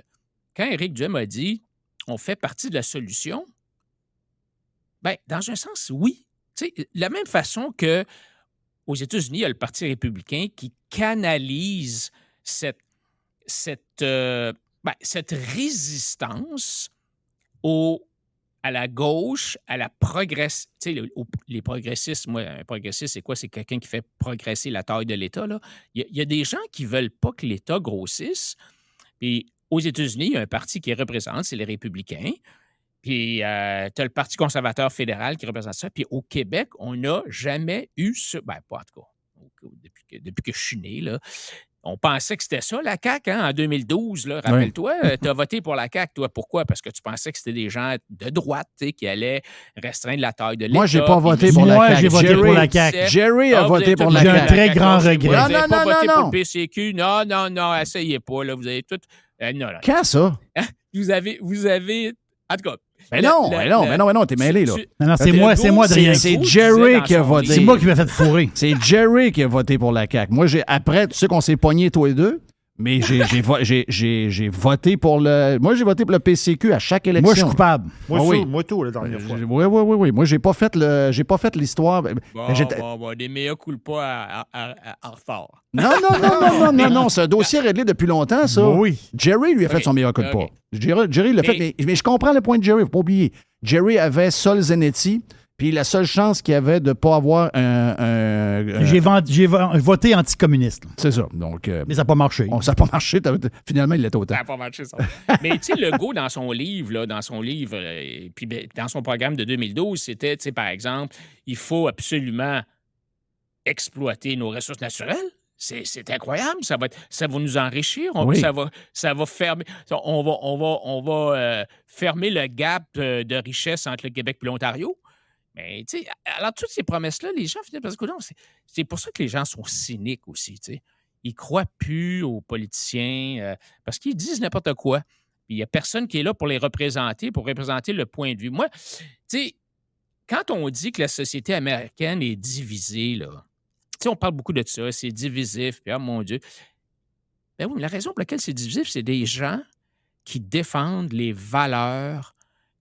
quand Éric Duhem a dit « on fait partie de la solution », bien, dans un sens, oui. T'sais, de la même façon qu'aux États-Unis, il y a le Parti républicain qui canalise cette résistance à la gauche, à la progressiste. Tu sais, les progressistes, moi, un progressiste, c'est quoi? C'est quelqu'un qui fait progresser la taille de l'État. Il y a des gens qui ne veulent pas que l'État grossisse. Puis aux États-Unis, il y a un parti qui représente, c'est les Républicains. Puis tu as le Parti conservateur fédéral qui représente ça. Puis au Québec, on n'a jamais eu ça. Ben, pas en tout cas, depuis que je suis né, là. On pensait que c'était ça, la CAQ, en 2012. Là, rappelle-toi, tu as voté pour la CAQ, toi. Pourquoi? Parce que tu pensais que c'était des gens de droite qui allaient restreindre la taille de l'État. Moi, j'ai pas voté pour la CAQ. Moi, j'ai voté pour la CAQ. Jerry a voté pour la CAQ. J'ai un très grand regret. Vous n'avez pas voté pour le PCQ. Non, essayez pas. Là, vous avez tout... non. Quand ça? Vous avez... En tout cas... Mais non, t'es mêlé, là. Non, c'est moi, Adrien. C'est Jerry qui a voté. C'est moi qui m'a fait fourrer. C'est Jerry qui a voté pour la CAQ. Moi, après, tu sais qu'on s'est pognés, toi et deux, mais j'ai voté pour le... Moi, j'ai voté pour le PCQ à chaque élection. Moi, je suis coupable. Moi, tout, la dernière fois. Oui. Moi, j'ai pas fait l'histoire. Bon, des mea culpa en retard. Non, c'est un dossier réglé depuis longtemps, ça. Oui. Jerry lui a fait son mea culpa. Okay. Jerry l'a fait, mais je comprends le point de Jerry, il ne faut pas oublier. Jerry avait Sol Zanetti, puis la seule chance qu'il avait de ne pas avoir J'ai voté anticommuniste. C'est ça. Donc, mais ça n'a pas marché. Ça n'a pas marché. Finalement, il l'était autant. Ça n'a pas marché, ça. Mais tu sais, Legault, dans son livre, puis dans son programme de 2012, c'était, tu sais, par exemple, il faut absolument exploiter nos ressources naturelles. C'est incroyable, ça va nous enrichir, ça va fermer, on va fermer le gap de richesse entre le Québec et l'Ontario. Mais tu sais, alors toutes ces promesses-là, les gens finissent par se dire, non, c'est pour ça que les gens sont cyniques aussi, tu sais. Ils croient plus aux politiciens parce qu'ils disent n'importe quoi. Puis il n'y a personne qui est là pour les représenter, pour représenter le point de vue. Moi, tu sais, quand on dit que la société américaine est divisée, là, tu sais, on parle beaucoup de ça, c'est divisif, puis mon Dieu. Ben oui, mais la raison pour laquelle c'est divisif, c'est des gens qui défendent les valeurs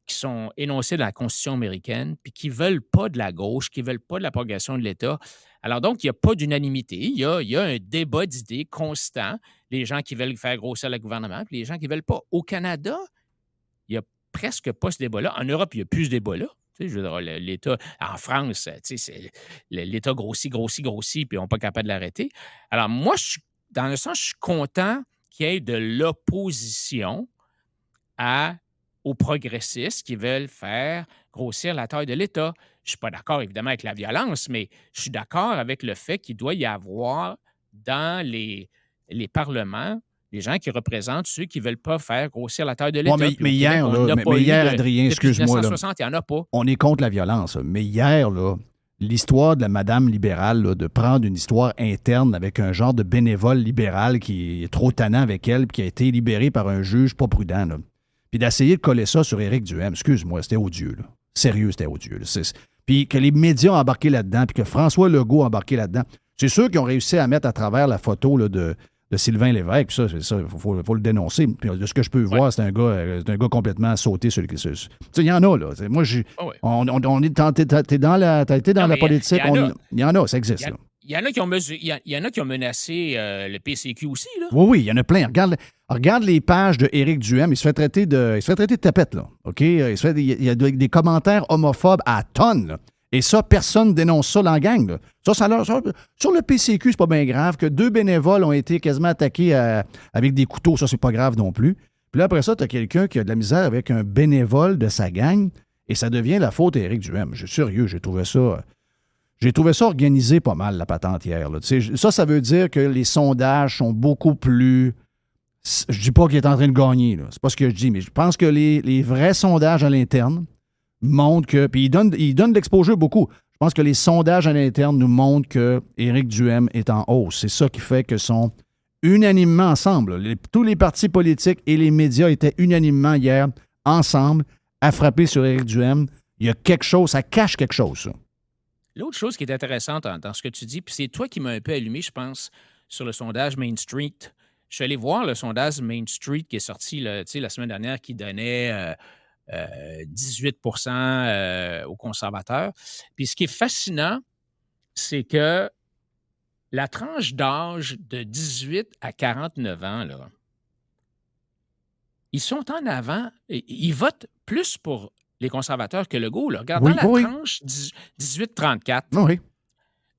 qui sont énoncées dans la Constitution américaine, puis qui ne veulent pas de la gauche, qui ne veulent pas de la progression de l'État. Alors donc, il n'y a pas d'unanimité, il y a un débat d'idées constant, les gens qui veulent faire grossir le gouvernement, puis les gens qui ne veulent pas. Au Canada, il n'y a presque pas ce débat-là. En Europe, il n'y a plus ce débat-là. Je veux dire, l'État, en France, l'État grossit, puis on n'est pas capable de l'arrêter. Alors, moi, dans le sens, je suis content qu'il y ait de l'opposition aux progressistes qui veulent faire grossir la taille de l'État. Je ne suis pas d'accord, évidemment, avec la violence, mais je suis d'accord avec le fait qu'il doit y avoir dans les parlements des gens qui représentent ceux qui ne veulent pas faire grossir la taille de l'État. Mais hier, Adrien, excuse-moi. Depuis 1960, il n'y en a pas. On est contre la violence. Mais hier, là, l'histoire de la madame libérale, là, de prendre une histoire interne avec un genre de bénévole libéral qui est trop tannant avec elle puis qui a été libéré par un juge pas prudent, là. Puis d'essayer de coller ça sur Éric Duhem, excuse-moi, c'était odieux. Là. Sérieux, c'était odieux. Là. puis que les médias ont embarqué là-dedans, puis que François Legault a embarqué là-dedans. C'est sûr qu'ils ont réussi à mettre à travers la photo là, de Sylvain Lévesque, puis ça, il faut le dénoncer. Puis de ce que je peux voir, c'est un gars complètement sauté sur le... Il y en a, là. Moi, on est t'es dans la politique. Il y en a, ça existe, là. Il y en a qui ont menacé le PCQ aussi, là. Oui, il y en a plein. Regarde les pages de Éric Duhem. Il se fait traiter de tapette, là. OK? Il y a des commentaires homophobes à tonnes, là. Et ça, personne ne dénonce ça dans la gang, là. Sur le PCQ, c'est pas bien grave. Que 2 bénévoles ont été quasiment attaqués avec des couteaux, ça, c'est pas grave non plus. Puis là, après ça, tu as quelqu'un qui a de la misère avec un bénévole de sa gang et ça devient la faute d'Éric Duhem. Je suis sérieux, j'ai trouvé ça organisé pas mal, la patente hier. Là. Ça veut dire que les sondages sont beaucoup plus... Je dis pas qu'il est en train de gagner, là. C'est pas ce que je dis, mais je pense que les vrais sondages à l'interne montrent que... Puis ils donnent de l'exposure beaucoup. Je pense que les sondages à l'interne nous montrent que Éric Duhem est en hausse. C'est ça qui fait que sont unanimement ensemble. Tous les partis politiques et les médias étaient unanimement hier ensemble à frapper sur Éric Duhem. Il y a quelque chose, ça cache quelque chose, ça. L'autre chose qui est intéressante dans ce que tu dis, puis c'est toi qui m'as un peu allumé, je pense, sur le sondage Main Street. Je suis allé voir le sondage Main Street qui est sorti la semaine dernière qui donnait 18 aux conservateurs. Puis ce qui est fascinant, c'est que la tranche d'âge de 18 à 49 ans, là, ils sont en avant, ils votent plus pour les conservateurs que Legault. Là. Regardons tranche 18-34. Oui.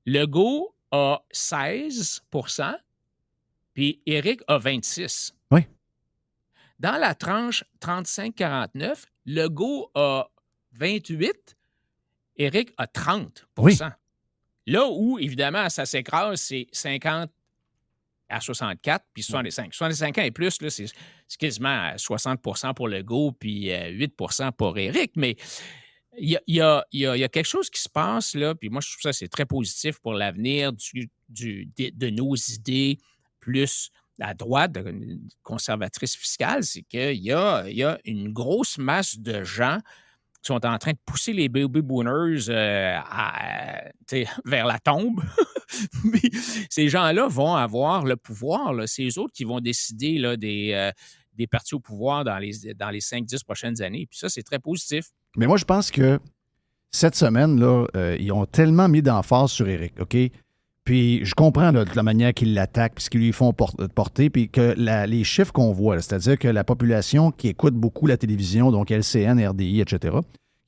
Legault a 16 % puis Éric a 26 %. Oui. Dans la tranche 35-49, Legault a 28 Éric a 30 %. Oui. Là où, évidemment, ça s'écrase, c'est 50 à 64 puis 65. 65 ans et plus, là, c'est quasiment 60 % pour Legault puis 8 % pour Éric. Mais il y a quelque chose qui se passe, là, puis moi, je trouve ça c'est très positif pour l'avenir de nos idées plus à droite, conservatrice fiscale, c'est qu'il y a une grosse masse de gens qui sont en train de pousser les baby boomers vers la tombe. Mais ces gens-là vont avoir le pouvoir. Là. C'est eux autres qui vont décider là, des partis au pouvoir dans les 5-10 prochaines années. Puis ça, c'est très positif. Mais moi, je pense que cette semaine, là, ils ont tellement mis d'emphase sur Éric, OK? Puis je comprends là, de la manière qu'ils l'attaquent, puis ce qu'ils lui font porter, puis que les chiffres qu'on voit, là, c'est-à-dire que la population qui écoute beaucoup la télévision, donc LCN, RDI, etc.,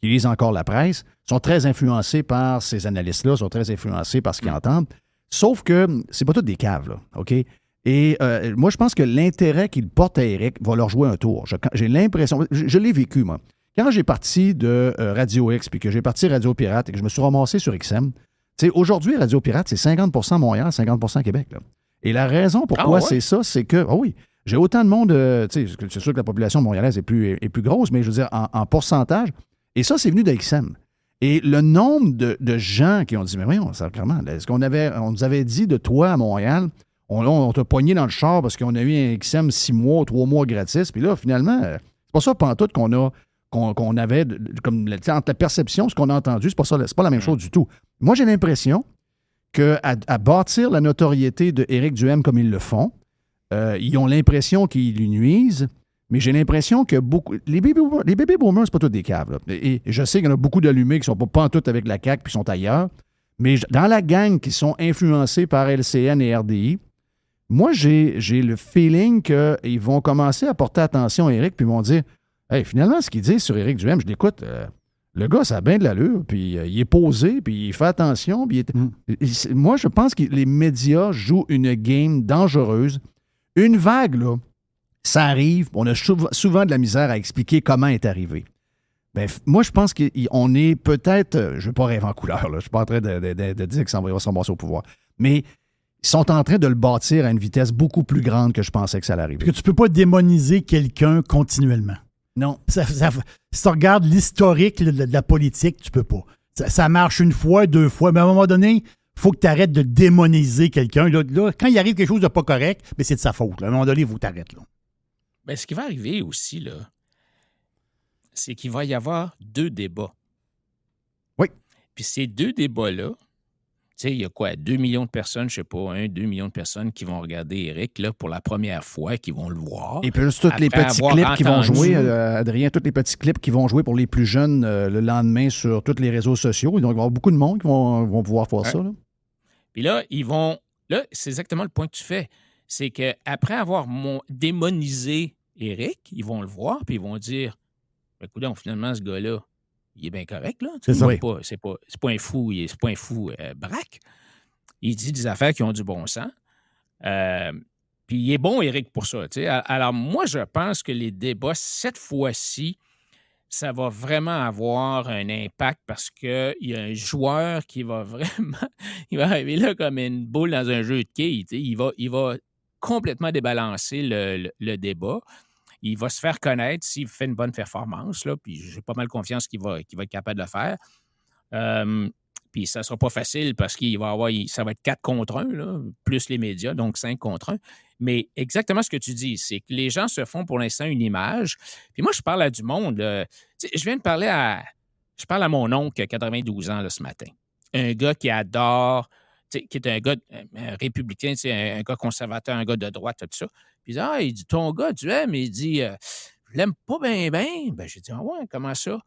qui lisent encore la presse, sont très influencés par ces analystes-là, sont très influencés par ce qu'ils entendent. Sauf que c'est pas tous des caves, là, OK? Et moi, je pense que l'intérêt qu'ils portent à Éric va leur jouer un tour. J'ai l'impression... Je l'ai vécu, moi. Quand j'ai parti de Radio X, puis que j'ai parti Radio Pirate, et que je me suis ramassé sur XM, aujourd'hui, Radio Pirate, c'est 50 % Montréal, 50 % Québec. Là. Et la raison pourquoi c'est ça, c'est que, oui, j'ai autant de monde, c'est sûr que la population montréalaise est plus grosse, mais je veux dire, en pourcentage, et ça, c'est venu de XM. Et le nombre de gens qui ont dit, mais voyons, ça, clairement, est-ce qu'on nous avait dit de toi à Montréal, on t'a pogné dans le char parce qu'on a eu un XM 6 mois, 3 mois gratis, puis là, finalement, c'est pas ça pantoute qu'on avait, comme entre la perception, ce qu'on a entendu, c'est pas la même chose du tout. Moi, j'ai l'impression qu'à bâtir la notoriété de Éric Duhem comme ils le font, ils ont l'impression qu'ils lui nuisent, mais j'ai l'impression que les baby boomers, c'est pas tous des caves. Là. Et je sais qu'il y en a beaucoup d'allumés qui sont pas tous avec la CAQ puis sont ailleurs, mais dans la gang qui sont influencés par LCN et RDI, moi, j'ai le feeling qu'ils vont commencer à porter attention à Éric puis ils vont dire hey, finalement, ce qu'ils disent sur Éric Duhem, je l'écoute, le gars, ça a bien de l'allure, puis il est posé, puis il fait attention. Puis moi, je pense que les médias jouent une game dangereuse. Une vague, là, ça arrive, on a souvent de la misère à expliquer comment elle est arrivé. Ben, moi, je pense qu'on est peut-être, je ne veux pas rêver en couleur, là, je ne suis pas en train de dire qu'ils vont se ramasser au pouvoir, mais ils sont en train de le bâtir à une vitesse beaucoup plus grande que je pensais que ça allait arriver. Parce que tu ne peux pas démoniser quelqu'un continuellement. Non. Si tu regardes l'historique de la politique, tu peux pas. Ça marche une fois, 2 fois, mais à un moment donné, il faut que tu arrêtes de démoniser quelqu'un. Là, quand il arrive quelque chose de pas correct, ben c'est de sa faute. Là. À un moment donné, il faut que tu arrêtes. Ben, ce qui va arriver aussi, là, c'est qu'il va y avoir 2 débats. Oui. Puis ces deux débats-là, tu sais, il y a quoi, 2 millions de personnes, je sais pas, 2 millions de personnes qui vont regarder Éric là, pour la première fois, qui vont le voir. Et plus tous les petits clips qui vont jouer, Adrien, tous les petits clips qui vont jouer pour les plus jeunes le lendemain sur tous les réseaux sociaux. Donc, il va y avoir beaucoup de monde qui vont pouvoir voir ça. Là. Puis là, là, c'est exactement le point que tu fais. C'est qu'après avoir démonisé Éric, ils vont le voir, puis ils vont dire, écoute, finalement, ce gars-là, il est bien correct, là. C'est ça. C'est pas un fou, c'est pas un fou braque. Il dit des affaires qui ont du bon sens. Puis il est bon, Éric, pour ça. T'sais. Alors, moi, je pense que les débats, cette fois-ci, ça va vraiment avoir un impact parce qu'il y a un joueur qui va vraiment... il va arriver là comme une boule dans un jeu de quilles. Il va complètement débalancer le débat. Il va se faire connaître s'il fait une bonne performance, là, puis j'ai pas mal confiance qu'il va être capable de le faire. Puis ça ne sera pas facile parce ça va être 4 contre 1, là, plus les médias, donc 5 contre 1. Mais exactement ce que tu dis, c'est que les gens se font pour l'instant une image. Puis moi, je parle à du monde. Je viens de parler Je parle à mon oncle qui a 92 ans là, ce matin. Un gars qui adore, qui est un gars républicain, un gars conservateur, un gars de droite, tout ça. Puis il dit, ton gars, tu aimes? Il dit, je l'aime pas bien, bien. Ben, j'ai dit, ah ouais, comment ça?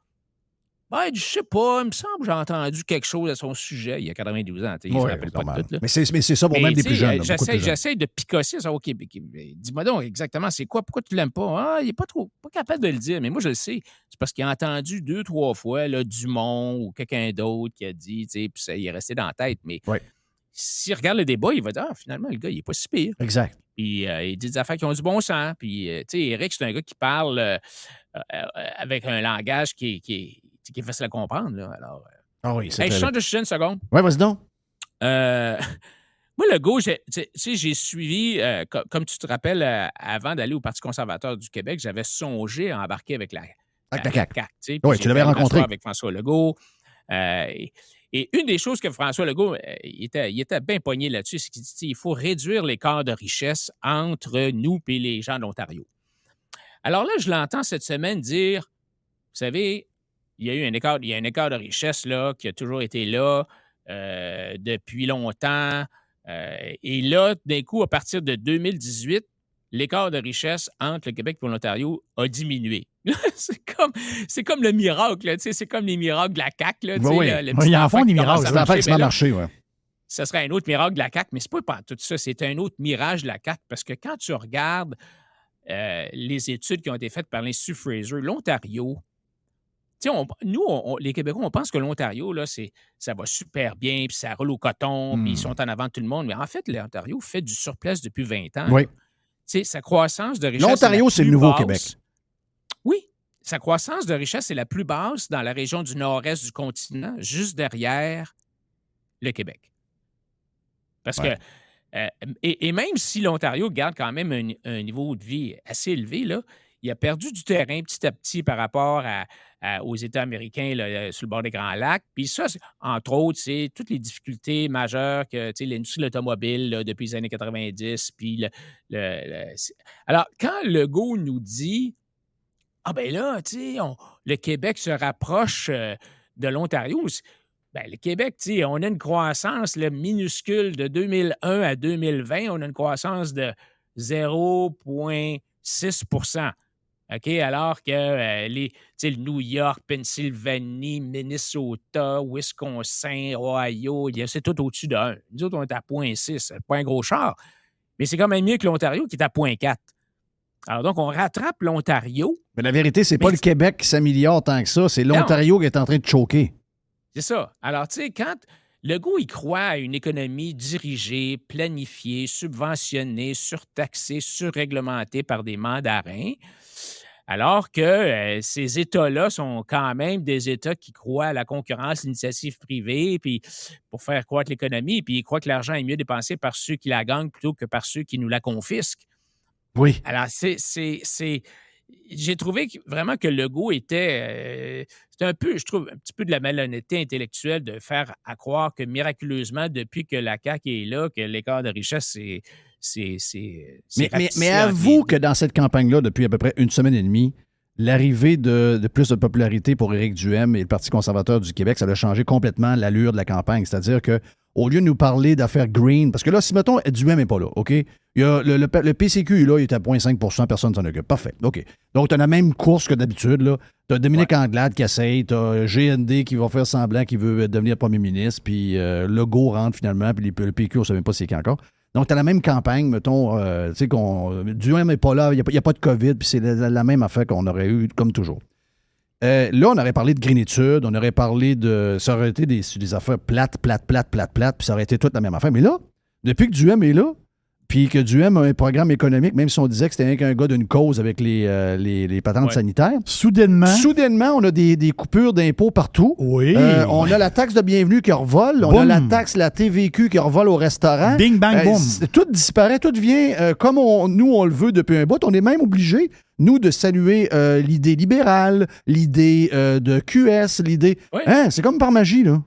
Ben, je sais pas, il me semble que j'ai entendu quelque chose à son sujet. Il a 92 ans, il ne se rappelle pas de tout. Là. Mais c'est ça pour même des plus jeunes. J'essaie de picosser ça. OK, dis-moi donc exactement, c'est quoi? Pourquoi tu l'aimes pas? Ah, il n'est pas capable de le dire, mais moi, je le sais. C'est parce qu'il a entendu 2-3 fois là, Dumont ou quelqu'un d'autre qui a dit, puis ça il est resté dans la tête. Mais s'il regarde le débat, il va dire, finalement, le gars, il n'est pas si pire. Exact. Puis il dit des affaires qui ont du bon sens. Puis, Éric, c'est un gars qui parle avec un langage qui est facile à comprendre. Là. Alors, oui, c'est je change de sujet une seconde. Oui, vas-y donc. Moi, le go, j'ai suivi, comme tu te rappelles, avant d'aller au Parti conservateur du Québec, j'avais songé à embarquer avec la CAQ. Oui, tu l'avais rencontré. Avec François Legault. Et une des choses que François Legault, il était bien pogné là-dessus, c'est qu'il dit qu'il faut réduire l'écart de richesse entre nous et les gens de l'Ontario. Alors là, je l'entends cette semaine dire, vous savez, il y a un écart de richesse là, qui a toujours été là depuis longtemps. Et là, d'un coup, à partir de 2018, l'écart de richesse entre le Québec et l'Ontario a diminué. c'est comme le miracle, là, c'est comme les miracles de la CAQ. Là, il en font des miracles. C'est l'enfant qui se met à marcher, oui. Ça serait un autre miracle de la CAQ, mais c'est pas tout ça, c'est un autre mirage de la CAQ, parce que quand tu regardes les études qui ont été faites par l'Institut Fraser, l'Ontario, nous, les Québécois, on pense que l'Ontario, là, ça va super bien, puis ça roule au coton, puis ils sont en avant de tout le monde. Mais en fait, l'Ontario fait du surplace depuis 20 ans. Oui. Sa croissance de richesse. L'Ontario, c'est le Nouveau-Québec. Oui. Sa croissance de richesse est la plus basse dans la région du nord-est du continent, juste derrière le Québec. Parce que. Et même si l'Ontario garde quand même un niveau de vie assez élevé, là, il a perdu du terrain petit à petit par rapport aux États américains là, sur le bord des Grands Lacs. Puis ça, entre autres, c'est toutes les difficultés majeures que l'industrie de l'automobile là, depuis les années 90. Puis Alors, quand Legault nous dit « Ah ben là, le Québec se rapproche de l'Ontario », le Québec, on a une croissance minuscule de 2001 à 2020. On a une croissance de 0,6 %. OK? Alors que le New York, Pennsylvanie, Minnesota, Wisconsin, Ohio, c'est tout au-dessus de 1. Nous autres, on est à 0,6. C'est pas un gros char. Mais c'est quand même mieux que l'Ontario qui est à 0,4. Alors donc, on rattrape l'Ontario. Mais la vérité, c'est pas le Québec qui s'améliore tant que ça. C'est l'Ontario qui est en train de choquer. C'est ça. Alors, quand Legault, il croit à une économie dirigée, planifiée, subventionnée, surtaxée, surréglementée par des mandarins, alors que ces États-là sont quand même des États qui croient à la concurrence, l'initiative privée, puis pour faire croître l'économie, puis ils croient que l'argent est mieux dépensé par ceux qui la gagnent plutôt que par ceux qui nous la confisquent. Oui. Alors, j'ai trouvé vraiment que Legault était... c'est un peu, je trouve, un petit peu de la malhonnêteté intellectuelle de faire à croire que miraculeusement, depuis que la CAQ est là, que l'écart de richesse, Mais avoue que dans cette campagne-là, depuis à peu près une semaine et demie, l'arrivée de plus de popularité pour Éric Duhaime et le Parti conservateur du Québec, ça a changé complètement l'allure de la campagne. C'est-à-dire que au lieu de nous parler d'affaires green, parce que là, si, mettons, Duhaime n'est pas là, OK? Il y a le PCQ, là, il est à 0,5 %, personne ne s'en occupe. Parfait, OK. Donc, tu as la même course que d'habitude, là. Tu as Dominique Anglade qui essaye, tu as GND qui va faire semblant qu'il veut devenir premier ministre, puis Legault rentre finalement, puis le PQ, on ne sait même pas c'est qui encore. Donc, tu as la même campagne, mettons, tu sais, Duhaime n'est pas là, il n'y a pas de COVID, puis c'est la même affaire qu'on aurait eu comme toujours. Là, on aurait parlé de greenitude, on aurait parlé de... Ça aurait été des affaires plates, puis ça aurait été toute la même affaire. Mais là, depuis que Duhaime est là, puis que Duhaime a un programme économique, même si on disait que c'était rien qu'un gars d'une cause avec les patentes sanitaires. Soudainement, on a des coupures d'impôts partout. Oui. On a la taxe de bienvenue qui revole. On a la taxe, la TVQ qui revole au restaurant. Bing, bang, boom. Tout disparaît, tout devient comme nous, on le veut depuis un bout. On est même obligé, nous, de saluer l'idée libérale, l'idée de QS, l'idée... Oui. Hein, c'est comme par magie, là.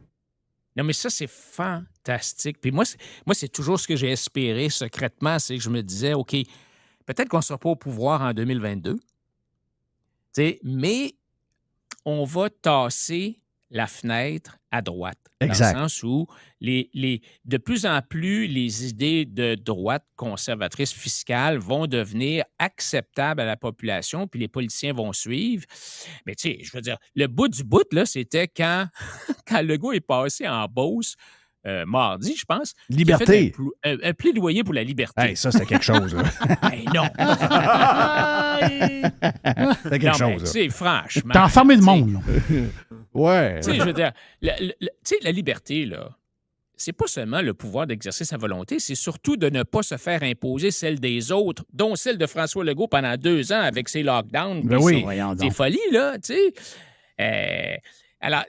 Non, mais ça, c'est fantastique. Puis moi, c'est toujours ce que j'ai espéré secrètement, c'est que je me disais, OK, peut-être qu'on ne sera pas au pouvoir en 2022, mais on va tasser la fenêtre à droite. Exact. Dans le sens où de plus en plus, les idées de droite conservatrice fiscale vont devenir acceptables à la population, puis les politiciens vont suivre. Mais tu sais, je veux dire, le bout du bout, là, c'était quand Legault est passé en Beauce, mardi, je pense. Liberté. Un plaidoyer pour la liberté. Hey, ça, c'était quelque chose. Hey, non. C'était quelque chose. Tu sais, franchement. T'as enfermé le monde, là. Ouais. Tu sais, je veux dire, la liberté, là, c'est pas seulement le pouvoir d'exercer sa volonté, c'est surtout de ne pas se faire imposer celle des autres, dont celle de François Legault pendant 2 ans avec ses lockdowns. Ben oui. Ses folies, là, tu sais. Alors,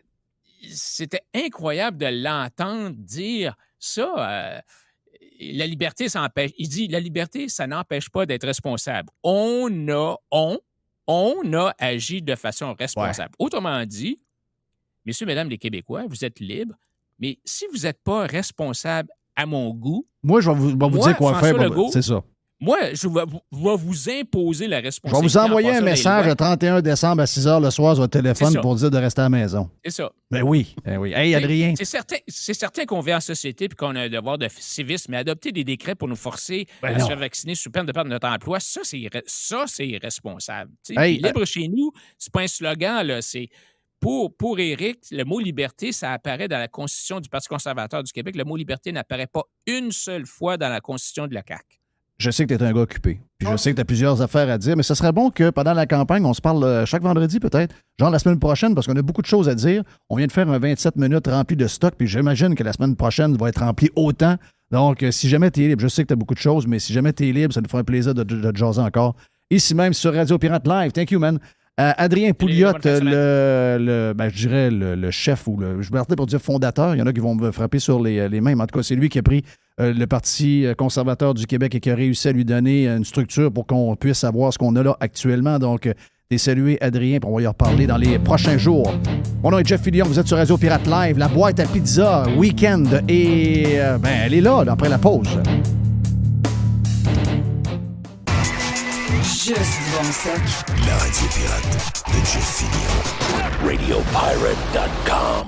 c'était incroyable de l'entendre dire ça. La liberté, ça empêche. Il dit, la liberté, ça n'empêche pas d'être responsable. On a agi de façon responsable. Ouais. Autrement dit, messieurs, mesdames les Québécois, vous êtes libres, mais si vous n'êtes pas responsable à mon goût... Moi, je vais vous dire quoi François faire. Legault, c'est ça. Moi, je vais vous imposer la responsabilité. Je vais vous envoyer un message le 31 décembre à 6 h le soir sur le téléphone pour dire de rester à la maison. C'est ça. Ben oui. Hey, Adrien. C'est certain qu'on vit en société et qu'on a un devoir de civisme, mais adopter des décrets pour nous forcer à se faire vacciner sous peine de perdre notre emploi, ça, c'est irresponsable. Hey, libre chez nous, c'est pas un slogan, là, c'est... Pour Éric, le mot « liberté », ça apparaît dans la Constitution du Parti conservateur du Québec. Le mot « liberté » n'apparaît pas une seule fois dans la Constitution de la CAQ. Je sais que tu es un gars occupé. Puis je sais que tu as plusieurs affaires à dire, mais ce serait bon que pendant la campagne, on se parle chaque vendredi peut-être, genre la semaine prochaine, parce qu'on a beaucoup de choses à dire. On vient de faire un 27 minutes rempli de stock, puis j'imagine que la semaine prochaine va être remplie autant. Donc, si jamais tu es libre, je sais que tu as beaucoup de choses, mais si jamais tu es libre, ça nous fera un plaisir de te jaser encore. Ici même sur Radio Pirate Live. Thank you, man. Adrien Pouliot, je dirais le chef, ou je vais partir pour dire fondateur. Il y en a qui vont me frapper sur les mains, mais en tout cas, c'est lui qui a pris le Parti conservateur du Québec et qui a réussi à lui donner une structure pour qu'on puisse savoir ce qu'on a là actuellement. Donc, t'es salué, Adrien, puis on va y reparler dans les prochains jours. Mon nom est Jeff Fillion, vous êtes sur Radio Pirate Live, la boîte à pizza week-end, et elle est là, après la pause. Juste du bon stock. La radio pirate de Jeff Fillion. RadioPirate.com.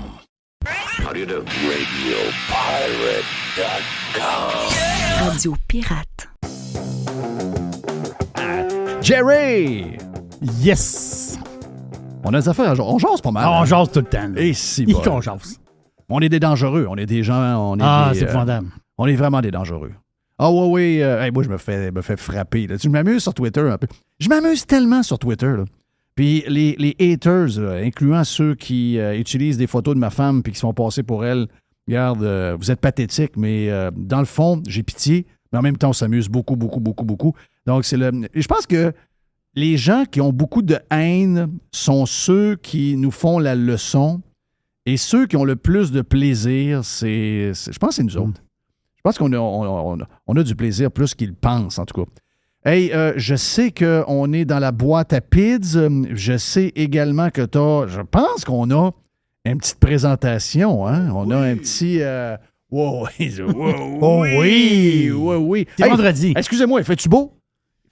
How do you do? RadioPirate.com. Radio Pirate. Jerry! Yes! On a des affaires à jaser. On jase pas mal. On jase tout le temps. Et si bon. On jase. On est des dangereux. On est des gens... c'est fondable. On est vraiment des dangereux. Ah oui. Moi, je me fais frapper. Là. Je m'amuse sur Twitter un peu. Je m'amuse tellement sur Twitter. Là. Puis les haters, incluant ceux qui utilisent des photos de ma femme puis qui se font passer pour elle, regarde, vous êtes pathétiques, mais dans le fond, j'ai pitié. Mais en même temps, on s'amuse beaucoup. Donc, je pense que les gens qui ont beaucoup de haine sont ceux qui nous font la leçon. Et ceux qui ont le plus de plaisir, je pense que c'est nous autres. Je pense qu'on a du plaisir plus qu'ils pensent, en tout cas. Hey, je sais qu'on est dans la boîte à pids. Je sais également que je pense qu'on a une petite présentation, hein? On a un petit... oui! C'est vendredi. Excusez-moi, fais-tu beau?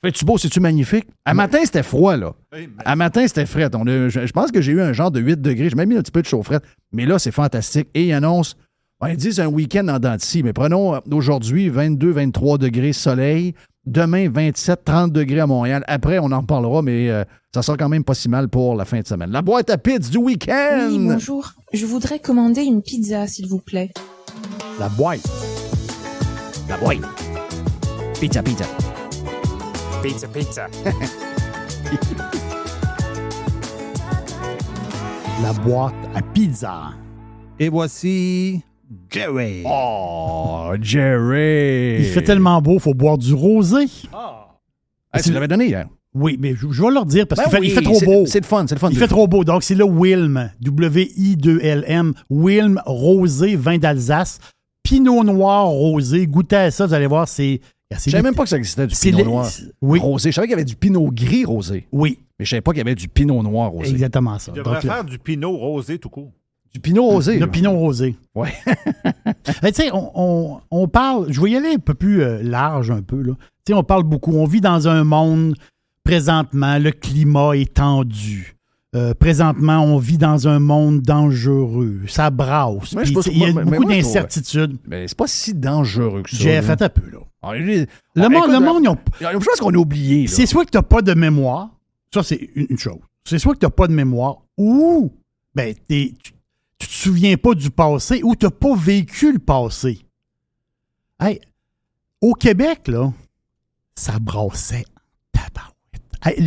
Fais-tu beau, c'est-tu magnifique? À matin, c'était froid, là. À matin, c'était frais. Je pense que j'ai eu un genre de 8 degrés. J'ai même mis un petit peu de chaufferette. Mais là, c'est fantastique. Et ils annoncent, ils disent un week-end en dents de scie. Mais prenons aujourd'hui 22, 23 degrés soleil. Demain, 27, 30 degrés à Montréal. Après, on en parlera, mais ça sera quand même pas si mal pour la fin de semaine. La boîte à pizza du week-end! Oui, bonjour. Je voudrais commander une pizza, s'il vous plaît. La boîte. La boîte. Pizza. Pizza. La boîte à pizza. Et voici Jerry. Oh, Jerry! Il fait tellement beau, il faut boire du rosé. Tu l'avais donné hier. Oui, mais je vais leur dire parce Ben qu'il fait trop beau. C'est le fun. Il fait trop beau. Donc, c'est le Wilm. W-I-2-L-M. Wilm rosé, vin d'Alsace. Pinot noir rosé. Goûtez à ça, vous allez voir, c'est... Je savais même pas que ça existait du pinot noir rosé. Je savais qu'il y avait du pinot gris rosé. Oui. Mais je savais pas qu'il y avait du pinot noir rosé. Exactement ça. Tu devrais faire du pinot rosé tout court. Du pinot rosé. Le pinot rosé. Oui. Tu sais, on parle... Je vais y aller un peu plus large un peu, là. Tu sais, on parle beaucoup. On vit dans un monde, présentement, le climat est tendu. Présentement, on vit dans un monde dangereux. Ça brasse. Il y a beaucoup d'incertitudes. Mais c'est pas si dangereux que ça. J'ai fait un peu, là. Le monde, je pense qu'on a oublié. Là. C'est soit que tu n'as pas de mémoire, ça c'est une chose. C'est soit que tu n'as pas de mémoire ou tu te souviens pas du passé ou tu n'as pas vécu le passé. Hey, au Québec, là, ça brassait tabarouette. Hey,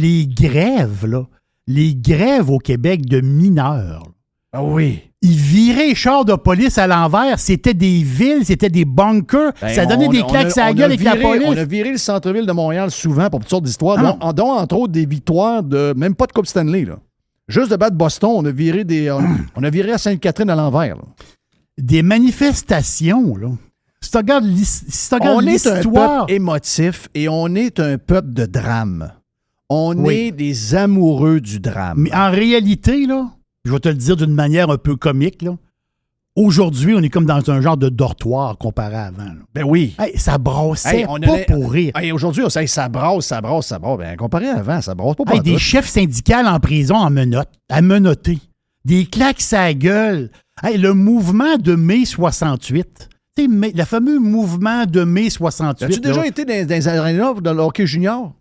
les grèves au Québec de mineurs. Ah oui. Ils viraient les chars de police à l'envers. C'était des villes, c'était des bunkers. Ça donnait des claques à la gueule avec la police. On a viré le centre-ville de Montréal souvent pour toutes sortes d'histoires, dont entre autres des victoires de même pas de Coupe Stanley. Là. Juste de battre Boston, on a viré à Sainte-Catherine à l'envers. Là. Des manifestations, là. Si tu regardes l'histoire... On est un peuple émotif et on est un peuple de drame. On est des amoureux du drame. Mais en réalité, là, je vais te le dire d'une manière un peu comique, là. Aujourd'hui, on est comme dans un genre de dortoir comparé à avant. Là. Ben oui. Hey, ça brassait pour rire. Hey, aujourd'hui, ça brasse. Ben, comparé à avant, ça brasse pas pour des chefs syndicaux en prison à menotter. Des claques à la gueule. Hey, le mouvement de mai 68. Le fameux mouvement de mai 68. As-tu déjà été dans les arénas dans le hockey junior?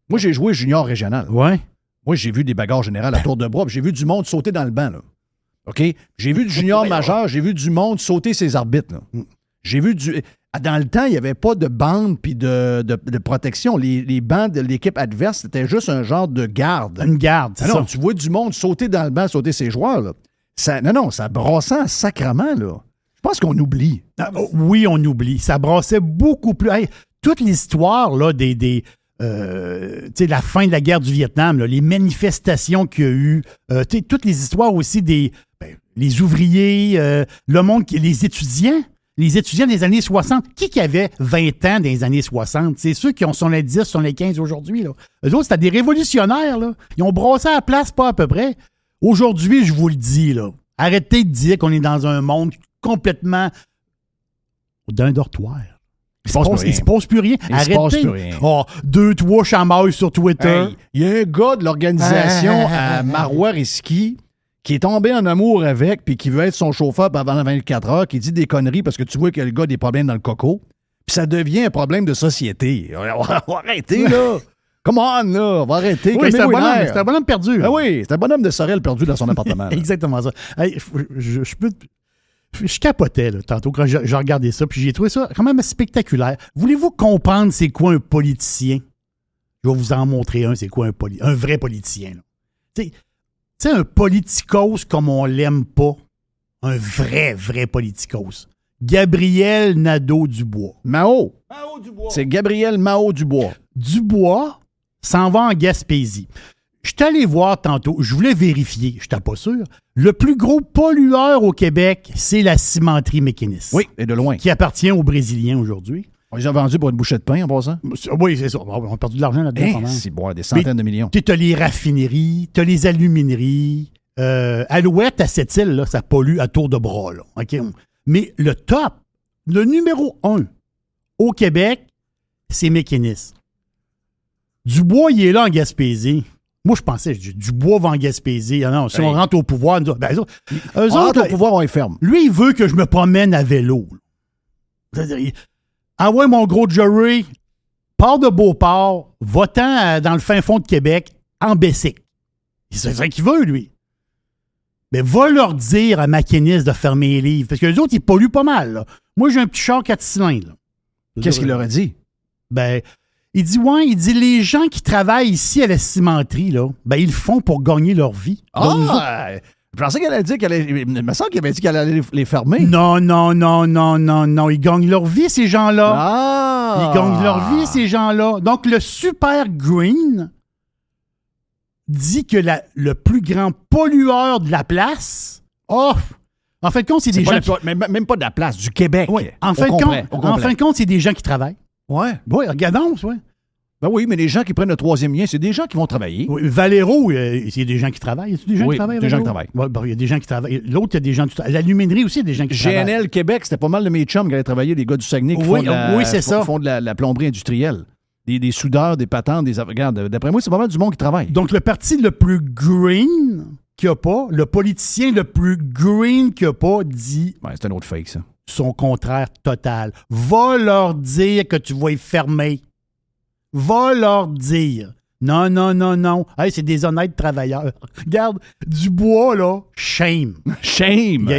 Moi, j'ai joué junior régional. Ouais. Moi, j'ai vu des bagarres générales à tour de bras, puis j'ai vu du monde sauter dans le banc, là. OK? J'ai vu du junior majeur, j'ai vu du monde sauter ses arbitres, là. J'ai vu du... Dans le temps, il n'y avait pas de bande puis de protection. Les bancs de l'équipe adverse, c'était juste un genre de garde. Une garde, c'est ça. Non, tu vois du monde sauter dans le banc, sauter ses joueurs, là. Ça brassait sacrement, là. Je pense qu'on oublie. Oui, on oublie. Ça brassait beaucoup plus. Hey, toute l'histoire, là, la fin de la guerre du Vietnam, là, les manifestations qu'il y a eu, toutes les histoires aussi les ouvriers, le monde, les étudiants des années 60. Qui avait 20 ans dans les années 60? C'est ceux qui ont son les 10, son les 15 aujourd'hui. Là. Eux autres, c'était des révolutionnaires. Là. Ils ont brassé à la place, pas à peu près. Aujourd'hui, je vous le dis, là, arrêtez de dire qu'on est dans un monde complètement d'un dortoir. Il se passe plus rien. Arrêtez. 2, 3 chamailles sur Twitter. Il y a un gars de l'organisation à Marois-Risky qui est tombé en amour avec puis qui veut être son chauffeur pendant 24 heures, qui dit des conneries parce que tu vois que le gars a des problèmes dans le coco. Puis ça devient un problème de société. On va arrêter, là. Come on, là. On va arrêter. Oui, c'est un bonhomme perdu. Ah oui, c'est un bonhomme de Sorel perdu dans son appartement. Exactement ça. Hey, je capotais là, tantôt quand je regardais ça, puis j'ai trouvé ça quand même spectaculaire. Voulez-vous comprendre c'est quoi un politicien? Je vais vous en montrer c'est quoi un vrai politicien. Tu sais, un politicos comme on l'aime pas. Un vrai politicos. Gabriel Nadeau-Dubois. Mao Dubois. C'est Gabriel Mao Dubois. Dubois s'en va en Gaspésie. Je suis allé voir tantôt, je voulais vérifier, je n'étais pas sûr. Le plus gros pollueur au Québec, c'est la cimenterie Mécanis. Oui, et de loin. Qui appartient aux Brésiliens aujourd'hui. On les a vendus pour une bouchée de pain en passant? Oui, c'est ça. On a perdu de l'argent là-dedans. C'est des centaines de millions. Tu as les raffineries, tu as les alumineries. Alouette à cette île, là, ça pollue à tour de bras. Là, okay? Mais le top, le numéro 1 au Québec, c'est Mécanis. Dubois, il est là en Gaspésie. Moi, je pensais, Dubois va en Gaspésie. Ah non, si on rentre au pouvoir, eux autres, au pouvoir, on est ferme. Lui, il veut que je me promène à vélo. C'est-à-dire, ah ouais, mon gros Jerry, pars de Beauport, va-t'en dans le fin fond de Québec, en Bessic. C'est ça qu'il veut, lui. Mais va leur dire à McInnes de fermer les livres. Parce que les autres, ils polluent pas mal. Là. Moi, j'ai un petit char 4 cylindres. Qu'est-ce qu'il leur a dit? Ben, il dit, les gens qui travaillent ici à la cimenterie, là, ben, ils le font pour gagner leur vie. Je pensais qu'elle allait dire il me semble qu'elle avait dit qu'elle allait les fermer. Non. Ils gagnent leur vie, ces gens-là. Ils gagnent leur vie, ces gens-là. Donc, le Super Green dit que le plus grand pollueur de la place, en fin de compte, c'est des gens même pas de la place, du Québec. Oui, en fin de compte, c'est des gens qui travaillent. Ouais. Oui, regardons, ouais. Ben oui, mais les gens qui prennent le troisième lien, c'est des gens qui vont travailler. Oui, Valero, c'est des gens qui travaillent. Y a des gens qui travaillent? Des gens qui travaillent. Ouais, il y a des gens qui travaillent. L'autre, il y a des gens qui travaillent. L'aluminerie aussi, il y a des gens qui travaillent. GNL Québec, c'était pas mal de mes chums qui allaient travailler, des gars du Saguenay qui font de la plomberie industrielle. Des soudeurs, des patentes, regarde, d'après moi, c'est pas mal du monde qui travaille. Donc, le parti le plus green qu'il n'y a pas, le politicien le plus green qu'il n'y a pas dit... Ouais, c'est un autre fake, ça. Son contraire total. Va leur dire que tu vas y fermer. Va leur dire. Non. Hey, c'est des honnêtes travailleurs. Regarde, Dubois, là, shame. Shame!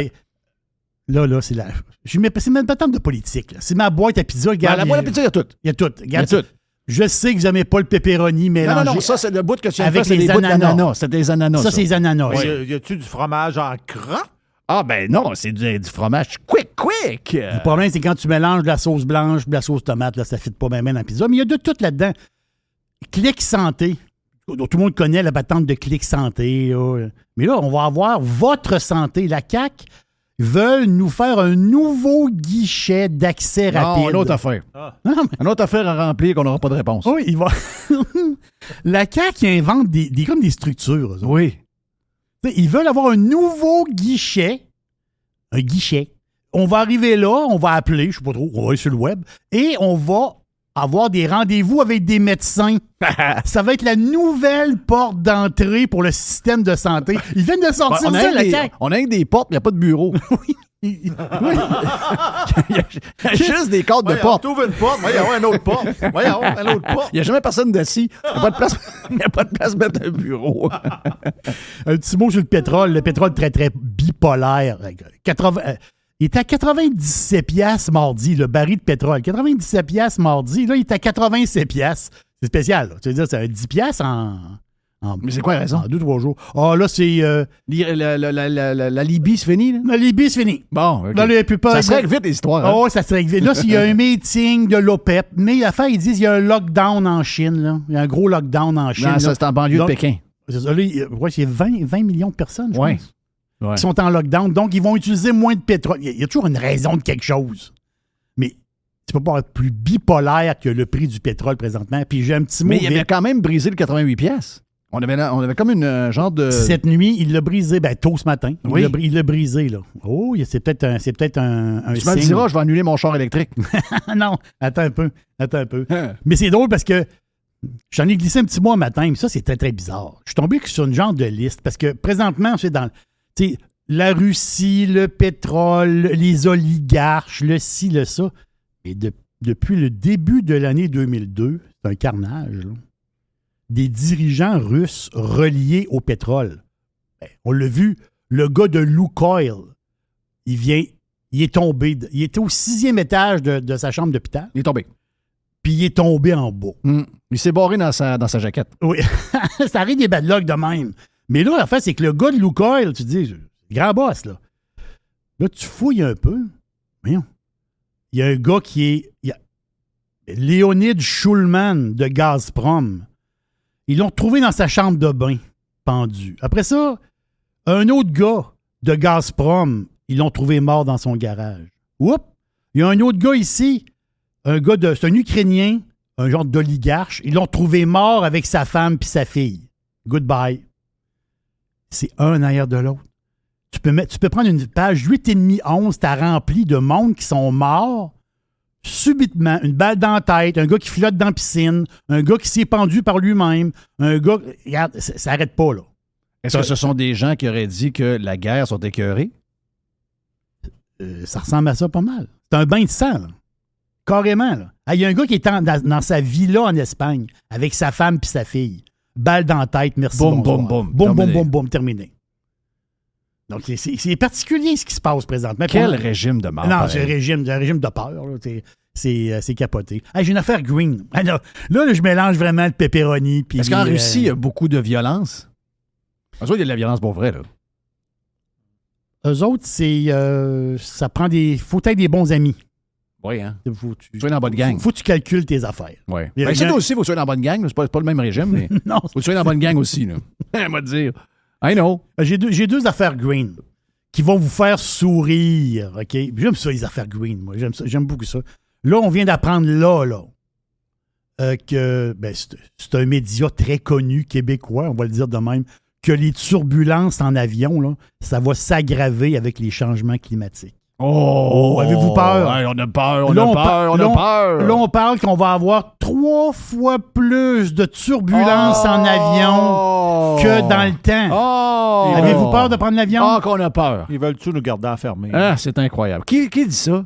Là, c'est la... C'est même pas tant de politique. Là. C'est ma boîte à pizza. Regarde, la boîte à pizza, il y a tout. Il y a tout. Regarde, je sais que vous n'aimez pas le pepperoni mélangé. Non, ça, c'est le bout que tu as avec fait, c'est les des bouts ananas. d'ananas. C'est des ananas. Ça, c'est des ananas. Ouais. Y a-tu du fromage en crotte? Ah, ben non, c'est du fromage quick! Le problème, c'est quand tu mélanges de la sauce blanche et de la sauce tomate, là, ça ne fit pas bien dans la pizza. Mais il y a de tout là-dedans. Clic Santé. Tout le monde connaît la patente de Clic Santé. Là. Mais là, on va avoir votre santé. La CAQ veulent nous faire un nouveau guichet d'accès rapide. Non, une autre affaire. Une autre affaire à remplir qu'on n'aura pas de réponse. Oui, il va. La CAQ invente comme des structures. Oui. T'sais, ils veulent avoir un nouveau guichet. Un guichet. On va arriver là, on va appeler, je sais pas trop, on va aller sur le web, et on va avoir des rendez-vous avec des médecins. Ça va être la nouvelle porte d'entrée pour le système de santé. Ils viennent de sortir ça, la CAQ. On a des portes, mais il n'y a pas de bureau. Oui. Il y a juste des cadres de porte. On trouve une porte, il y a une autre porte. Une autre porte. Il n'y a jamais personne d'assis. Il n'y a pas de place pour mettre un bureau. Un petit mot sur le pétrole. Le pétrole très, très bipolaire. Il était à 97 piastres mardi, le baril de pétrole. 97 piastres mardi. Là, il est à 87 piastres. C'est spécial. Là. Tu veux dire, c'est 10 piastres Mais c'est quoi la raison? En 2-3 jours. Ah, là, c'est... La Libye, c'est fini? Là? La Libye, c'est fini. Bon, OK. Là, ça se règle vite, les histoires. Ah, oui, ça se règle vite. Là, il y a un meeting de l'OPEP. Mais l'affaire, ils disent qu'il y a un lockdown en Chine. Là. Il y a un gros lockdown en Chine. Non, ça, c'est en banlieue de Pékin. C'est ça. Là, il y a 20 millions de personnes, je pense. Ouais. Qui sont en lockdown. Donc, ils vont utiliser moins de pétrole. Il y a toujours une raison de quelque chose. Mais tu peux pas être plus bipolaire que le prix du pétrole présentement. Puis j'ai un petit mot. Mais il avait quand même brisé le 88 pièces. On avait comme une genre de... Cette nuit, il l'a brisé, tôt ce matin. Oui. Il l'a brisé, là. Oh, c'est peut-être un signe. Tu me diras, je vais annuler mon char électrique. Non, attends un peu. Mais c'est drôle parce que j'en ai glissé un petit mot un matin, mais ça, c'est très, très bizarre. Je suis tombé sur une genre de liste parce que présentement, c'est dans... la Russie, le pétrole, les oligarches, le ci, le ça. Et depuis le début de l'année 2002, c'est un carnage, là. Des dirigeants russes reliés au pétrole. On l'a vu, le gars de Lukoil, il est tombé, il était au 6e étage de sa chambre d'hôpital. Il est tombé. Puis il est tombé en bas. Il s'est barré dans sa jaquette. Oui, ça arrive des bad luck de même. Mais là, en fait, c'est que le gars de Lukoil, tu dis, grand boss, là. Là, tu fouilles un peu. Voyons. Il y a un gars qui est... Leonid Schulman de Gazprom. Ils l'ont trouvé dans sa chambre de bain, pendu. Après ça, un autre gars de Gazprom, ils l'ont trouvé mort dans son garage. Oups! Il y a un autre gars ici, c'est un Ukrainien, un genre d'oligarche. Ils l'ont trouvé mort avec sa femme puis sa fille. Goodbye. C'est un derrière de l'autre. Tu peux prendre une page 8,5-11, t'as rempli de monde qui sont morts subitement, une balle dans la tête, un gars qui flotte dans la piscine, un gars qui s'est pendu par lui-même, un gars... Regarde, ça n'arrête pas, là. Est-ce que ce sont des gens qui auraient dit que la guerre sont écœurés? Ça ressemble à ça pas mal. C'est un bain de sang, là. Carrément, là. Il y a un gars qui est dans sa villa en Espagne avec sa femme puis sa fille. Balle dans la tête, merci, boum, bonsoir. boum, boum. Boum, boum, Terminé. boum, boum, terminé. Donc, c'est particulier ce qui se passe présentement. Quel régime de mort? Non, pareil. c'est un régime de peur. Là. C'est capoté. Hey, j'ai une affaire green. Là, je mélange vraiment le pepperoni. Est-ce qu'en Russie, il y a beaucoup de violence? Eux autres, il y a de la violence pour vrai, là. Eux autres, ça prend faut être des bons amis. Oui, hein? Faut que tu sois dans la bonne gang. Faut que tu calcules tes affaires. Oui. Ben, c'est aussi, il faut que tu sois dans la bonne gang. C'est pas le même régime, mais non, faut que tu sois dans la bonne gang aussi, là. On va te dire. I know. J'ai deux affaires green qui vont vous faire sourire, OK? J'aime ça, les affaires green, moi. J'aime beaucoup ça. Là, on vient d'apprendre que c'est un média très connu québécois, on va le dire de même, que les turbulences en avion, là, ça va s'aggraver avec les changements climatiques. Oh! Avez-vous peur? Ouais, on a peur, on a peur. Là, on parle qu'on va avoir 3 fois plus de turbulences en avion que dans le temps. Oh! Avez-vous peur de prendre l'avion? Ah, qu'on a peur. Ils veulent-tu nous garder enfermés? Ah, c'est incroyable. Qui dit ça?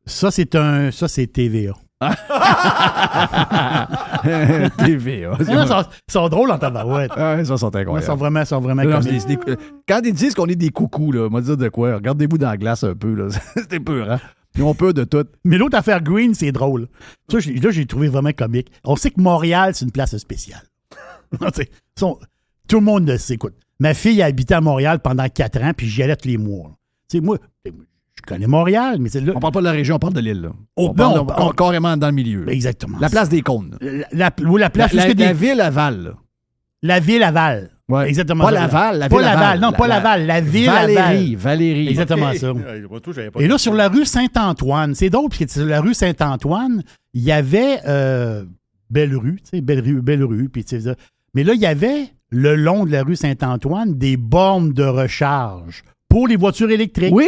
Ça, c'est TVA. TVA. Ils sont drôles en tabarouette. Ah, ça sont incroyables. Ils sont vraiment Non, comiques. quand ils disent qu'on est des coucous, là, on va dire de quoi? Regardez-vous dans la glace un peu. Là. C'est peur, hein? Ils ont peur de tout. Mais l'autre affaire green, c'est drôle. Ça, j'ai trouvé vraiment comique. On sait que Montréal, c'est une place spéciale. Tout le monde le sait. Écoute, ma fille a habité à Montréal pendant 4 ans, puis j'y allais tous les mois. Moi, je connais Montréal, mais c'est là. On parle pas de la région, on parle de l'île. Là. On parle carrément dans le milieu. Exactement. La place des cônes. La place la ville Aval. Là. La ville Aval. Ouais. Exactement. Pas Laval, la pas ville Laval. Aval. Non, pas Laval. La ville Aval. Valérie. Exactement ça. Et là, sur la rue Saint-Antoine, c'est drôle, parce que sur la rue Saint-Antoine, il y avait Belle-Rue, tu sais, Belle-Rue, puis tu sais, mais là, il y avait, le long de la rue Saint-Antoine, des bornes de recharge pour les voitures électriques. Oui.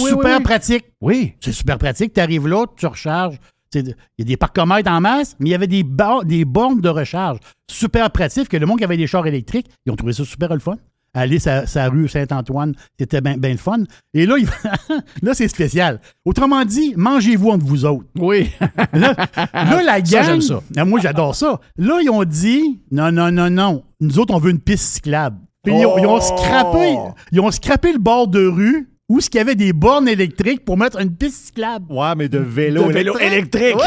Super pratique. Oui. C'est super pratique. Tu arrives là, tu recharges. Il y a des parcomètres en masse, mais il y avait des bornes de recharge. Super pratique, que le monde qui avait des chars électriques, ils ont trouvé ça super le fun. Aller sa rue Saint-Antoine, c'était bien le fun. Et là, là, c'est spécial. Autrement dit, mangez-vous entre vous autres. Oui. Là, la gang... Ça, j'aime ça. Moi, j'adore ça. Là, ils ont dit, non. Nous autres, on veut une piste cyclable. Puis ils ont scrappé le bord de rue où il y avait des bornes électriques pour mettre une piste cyclable. Ouais, mais de vélo électrique. Ouais!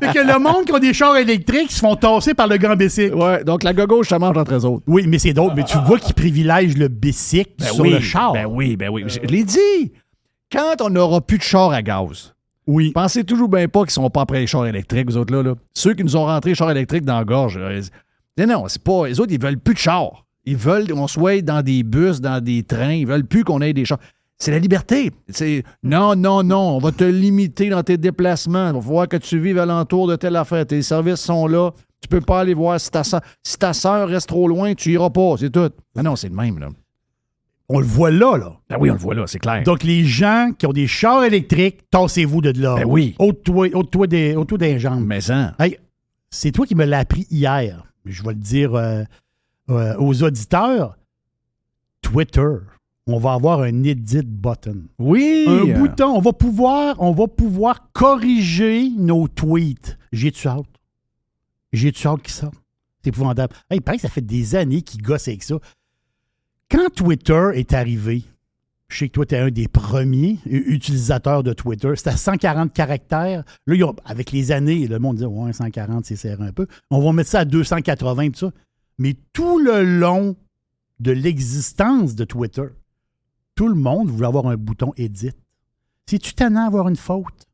Fait que le monde qui a des chars électriques se font tasser par le grand bicycle. Ouais, donc la gauche, ça mange entre eux autres. Oui, mais c'est d'autres. Mais tu vois qu'ils privilègent le bicycle sur le char. Ben oui. Je l'ai dit. Quand on n'aura plus de chars à gaz, oui. Pensez toujours bien pas qu'ils sont pas après les chars électriques, vous autres là. Ceux qui nous ont rentré les chars électriques dans la gorge. Non, c'est pas. Les autres, ils veulent plus de chars. Ils veulent qu'on soit dans des bus, dans des trains. Ils veulent plus qu'on ait des chars. C'est la liberté. C'est non. On va te limiter dans tes déplacements. Il va falloir que tu vives alentour de telle affaire. Tes services sont là. Tu peux pas aller voir si ta soeur reste trop loin, tu iras pas. C'est tout. Non, c'est le même, là. On le voit là. Ben oui, on le voit là, c'est clair. Donc, les gens qui ont des chars électriques, tassez-vous de là. Ben oui. Ôte-toi des jambes. Mais ça. Hey, c'est toi qui me l'as appris hier. Je vais le dire aux auditeurs. Twitter, on va avoir un edit button. Oui! Un bouton. On va pouvoir corriger nos tweets. J'ai-tu hâte? J'ai-tu hâte qu'ils sortent? C'est épouvantable. Hey, il paraît que ça fait des années qu'ils gossent avec ça. Quand Twitter est arrivé, je sais que toi, tu es un des premiers utilisateurs de Twitter. C'était à 140 caractères. Là, avec les années, le monde dit « Ouais, 140, c'est serré un peu. » On va mettre ça à 280 tout ça. Mais tout le long de l'existence de Twitter, tout le monde voulait avoir un bouton « Edit ». C'est-tu tannant d'avoir une faute?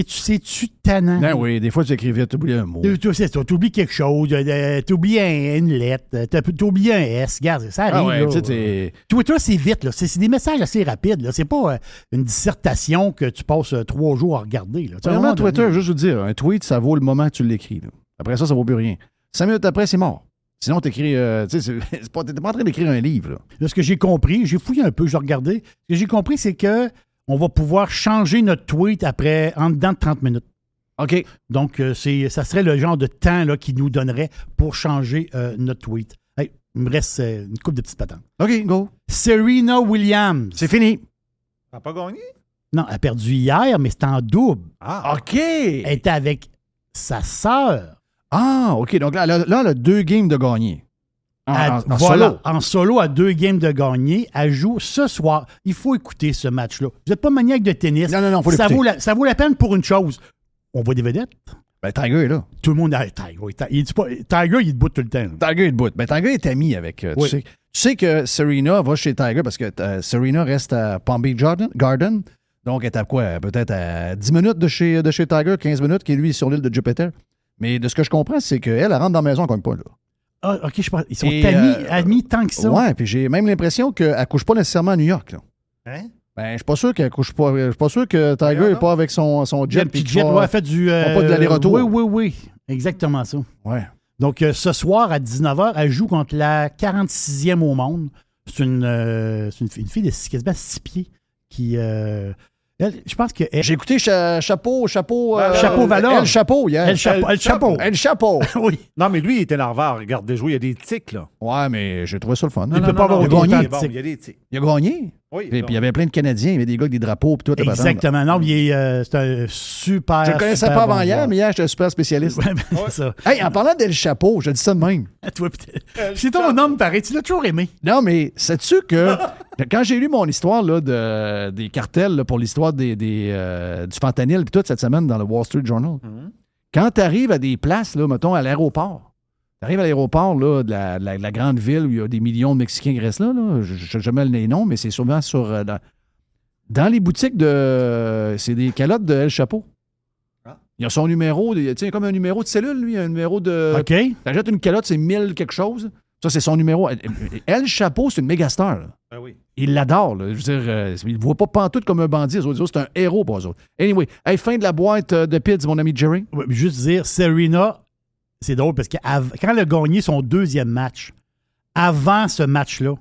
C'est-tu tannant? Ben oui, des fois, tu écrivais, tu oublies un mot. Tu oublies quelque chose, tu oublies une lettre, tu oublies un S. Regarde, ça arrive. Ah ouais, là. Twitter, c'est vite. Là. C'est des messages assez rapides. Là. C'est pas une dissertation que tu passes 3 jours à regarder. Là. Vraiment, Twitter, juste vous dire, un tweet, ça vaut le moment que tu l'écris. Là. Après ça vaut plus rien. 5 minutes après, c'est mort. Sinon, tu écris. T'es pas en train d'écrire un livre. Là. Là, ce que j'ai compris, j'ai fouillé un peu, j'ai regardé. Ce que j'ai compris, c'est que on va pouvoir changer notre tweet en dedans de 30 minutes. OK. Donc, ça serait le genre de temps là, qu'il nous donnerait pour changer notre tweet. Hey, il me reste une couple de petites patentes. OK, go. Serena Williams. C'est fini. T'as pas gagné? Non, elle a perdu hier, mais c'était en double. Ah, OK. Elle était avec sa sœur. Ah, OK. Donc là, elle a 2 games de gagner. En Voilà, solo. en solo, à 2 games de gagner. Elle joue ce soir. Il faut écouter ce match-là. Vous n'êtes pas maniaque de tennis. Non, faut ça l'écouter. ça vaut la peine pour une chose. On voit des vedettes. Ben, Tiger est là. Tout le monde a Tiger. Il dit pas, Tiger, il debout tout le temps. Tiger est debout. Ben, Tiger est ami avec... Oui. Tu sais que Serena va chez Tiger parce que Serena reste à Palm Beach Garden. Donc, elle est à quoi? Peut-être à 10 minutes de chez Tiger, 15 minutes, qui est lui sur l'île de Jupiter. Mais de ce que je comprends, c'est qu'elle rentre dans la maison comme pas, là. Ah, OK, je pense. Ils sont amis tant que ça. Ouais, puis j'ai même l'impression qu'elle ne couche pas nécessairement à New York, là. Hein? Ben, je suis pas sûr qu'elle couche pas. Je suis pas sûr que Tiger n'est pas avec son jet. Le petit jet, elle fait du. pas de l'aller-retour. Oui. Exactement ça. Ouais. Donc, ce soir, à 19h, elle joue contre la 46e au monde. C'est une fille de quasiment 6 pieds qui. Je pense que. J'ai écouté Chapeau Valor. El Chapeau hier. El Chapeau. Oui. Non, mais lui, il était nerveux. Regardez jouer, il y a des tics, là. Ouais, mais j'ai trouvé ça le fun. Il peut pas avoir autant autant de de tics. tics. Il y a des tics. Il a gagné. Oui. Puis il y avait plein de Canadiens, il y avait des gars avec des drapeaux puis tout. Exactement. Non, c'est un super. Je ne le connaissais pas avant hier, mais hier, j'étais un super spécialiste. Ouais, c'est ça. Hey, en parlant d'El Chapeau, je dis ça de même. Toi, c'est ton homme, pareil. Tu l'as toujours aimé. Non, mais sais-tu que quand j'ai lu mon histoire là, des cartels là, pour l'histoire du fentanyl et tout cette semaine dans le Wall Street Journal, quand tu arrives à des places, là, mettons, à l'aéroport, tu arrives à l'aéroport là, de la grande ville où il y a des millions de Mexicains qui restent là, je ne sais jamais les noms, mais c'est souvent dans les boutiques c'est des calottes de El Chapeau. Il a son numéro, il y a comme un numéro de cellule, lui, un numéro de... OK. T'achètes une calotte, c'est 1000 quelque chose. Ça, c'est son numéro. El Chapeau, c'est une méga star. Là. Ben oui. Il l'adore. Là. Je veux dire, il ne voit pas pantoute comme un bandit. Les autres, c'est un héros pour eux autres. Anyway, fin de la boîte de Pids, mon ami Jerry. Ouais, juste dire, Serena, c'est drôle parce que quand elle a gagné son 2e match, avant ce match-là,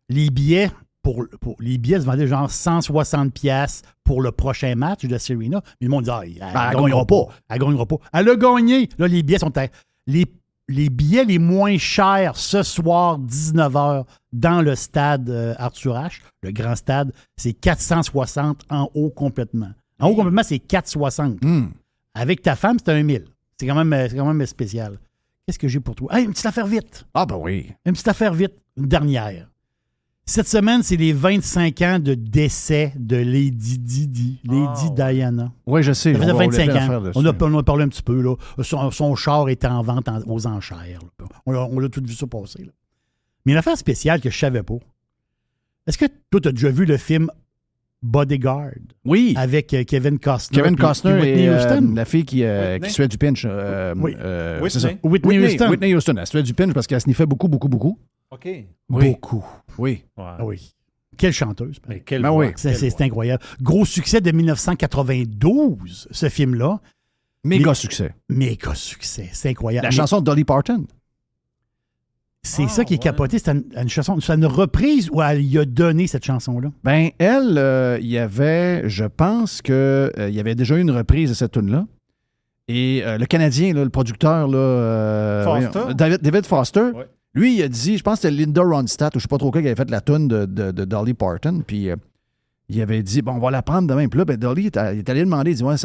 les billets se vendaient genre 160$ pour le prochain match de Serena. Mais le monde dit, elle gagnera pas. Elle gagnera pas. Elle a gagné. Là, les billets sont les billets les moins chers ce soir, 19h, dans le stade Arthur Ashe, le grand stade, c'est 460 en haut complètement. En haut complètement, c'est 460. Avec ta femme, c'est 1000. C'est quand même spécial. Qu'est-ce que j'ai pour toi? Hey, une petite affaire vite. Ah, ben oui. Une petite affaire vite. Une dernière. Cette semaine, c'est les 25 ans de décès de Lady Diana. Oui, je sais. Ça faisait 25 ans. On a parlé un petit peu. Là. Son char était en vente aux enchères. Là. On a tout vu ça passer. Là. Mais une affaire spéciale que je ne savais pas. Est-ce que toi, tu as déjà vu le film Bodyguard? Oui. Avec Kevin Costner. Kevin Costner Whitney Houston. La fille qui se fait du pinch. Oui. C'est ça. Whitney Houston. Whitney Houston. Elle se fait du pinch parce qu'elle sniffait beaucoup. OK. Oui. Beaucoup. Oui. Ouais. Oui. Quelle chanteuse. Mais quelle ben voix. oui. C'est incroyable. Gros succès de 1992, ce film-là. Méga succès. C'est incroyable. La chanson de Dolly Parton. C'est ça qui est capoté. C'est une chanson. C'est une reprise où elle y a donné cette chanson-là. Ben, elle, il y avait, je pense qu'il y avait déjà eu une reprise de cette tune-là. Et le Canadien, là, le producteur, là, Foster? David Foster, Ouais. lui, il a dit, je pense que c'était Linda Ronstadt, ou je ne sais pas trop quoi, qui avait fait la tune de Dolly Parton. Puis il avait dit, bon, on va la prendre demain. Puis là, ben, Dolly, il est allé demander, il dit, ouais,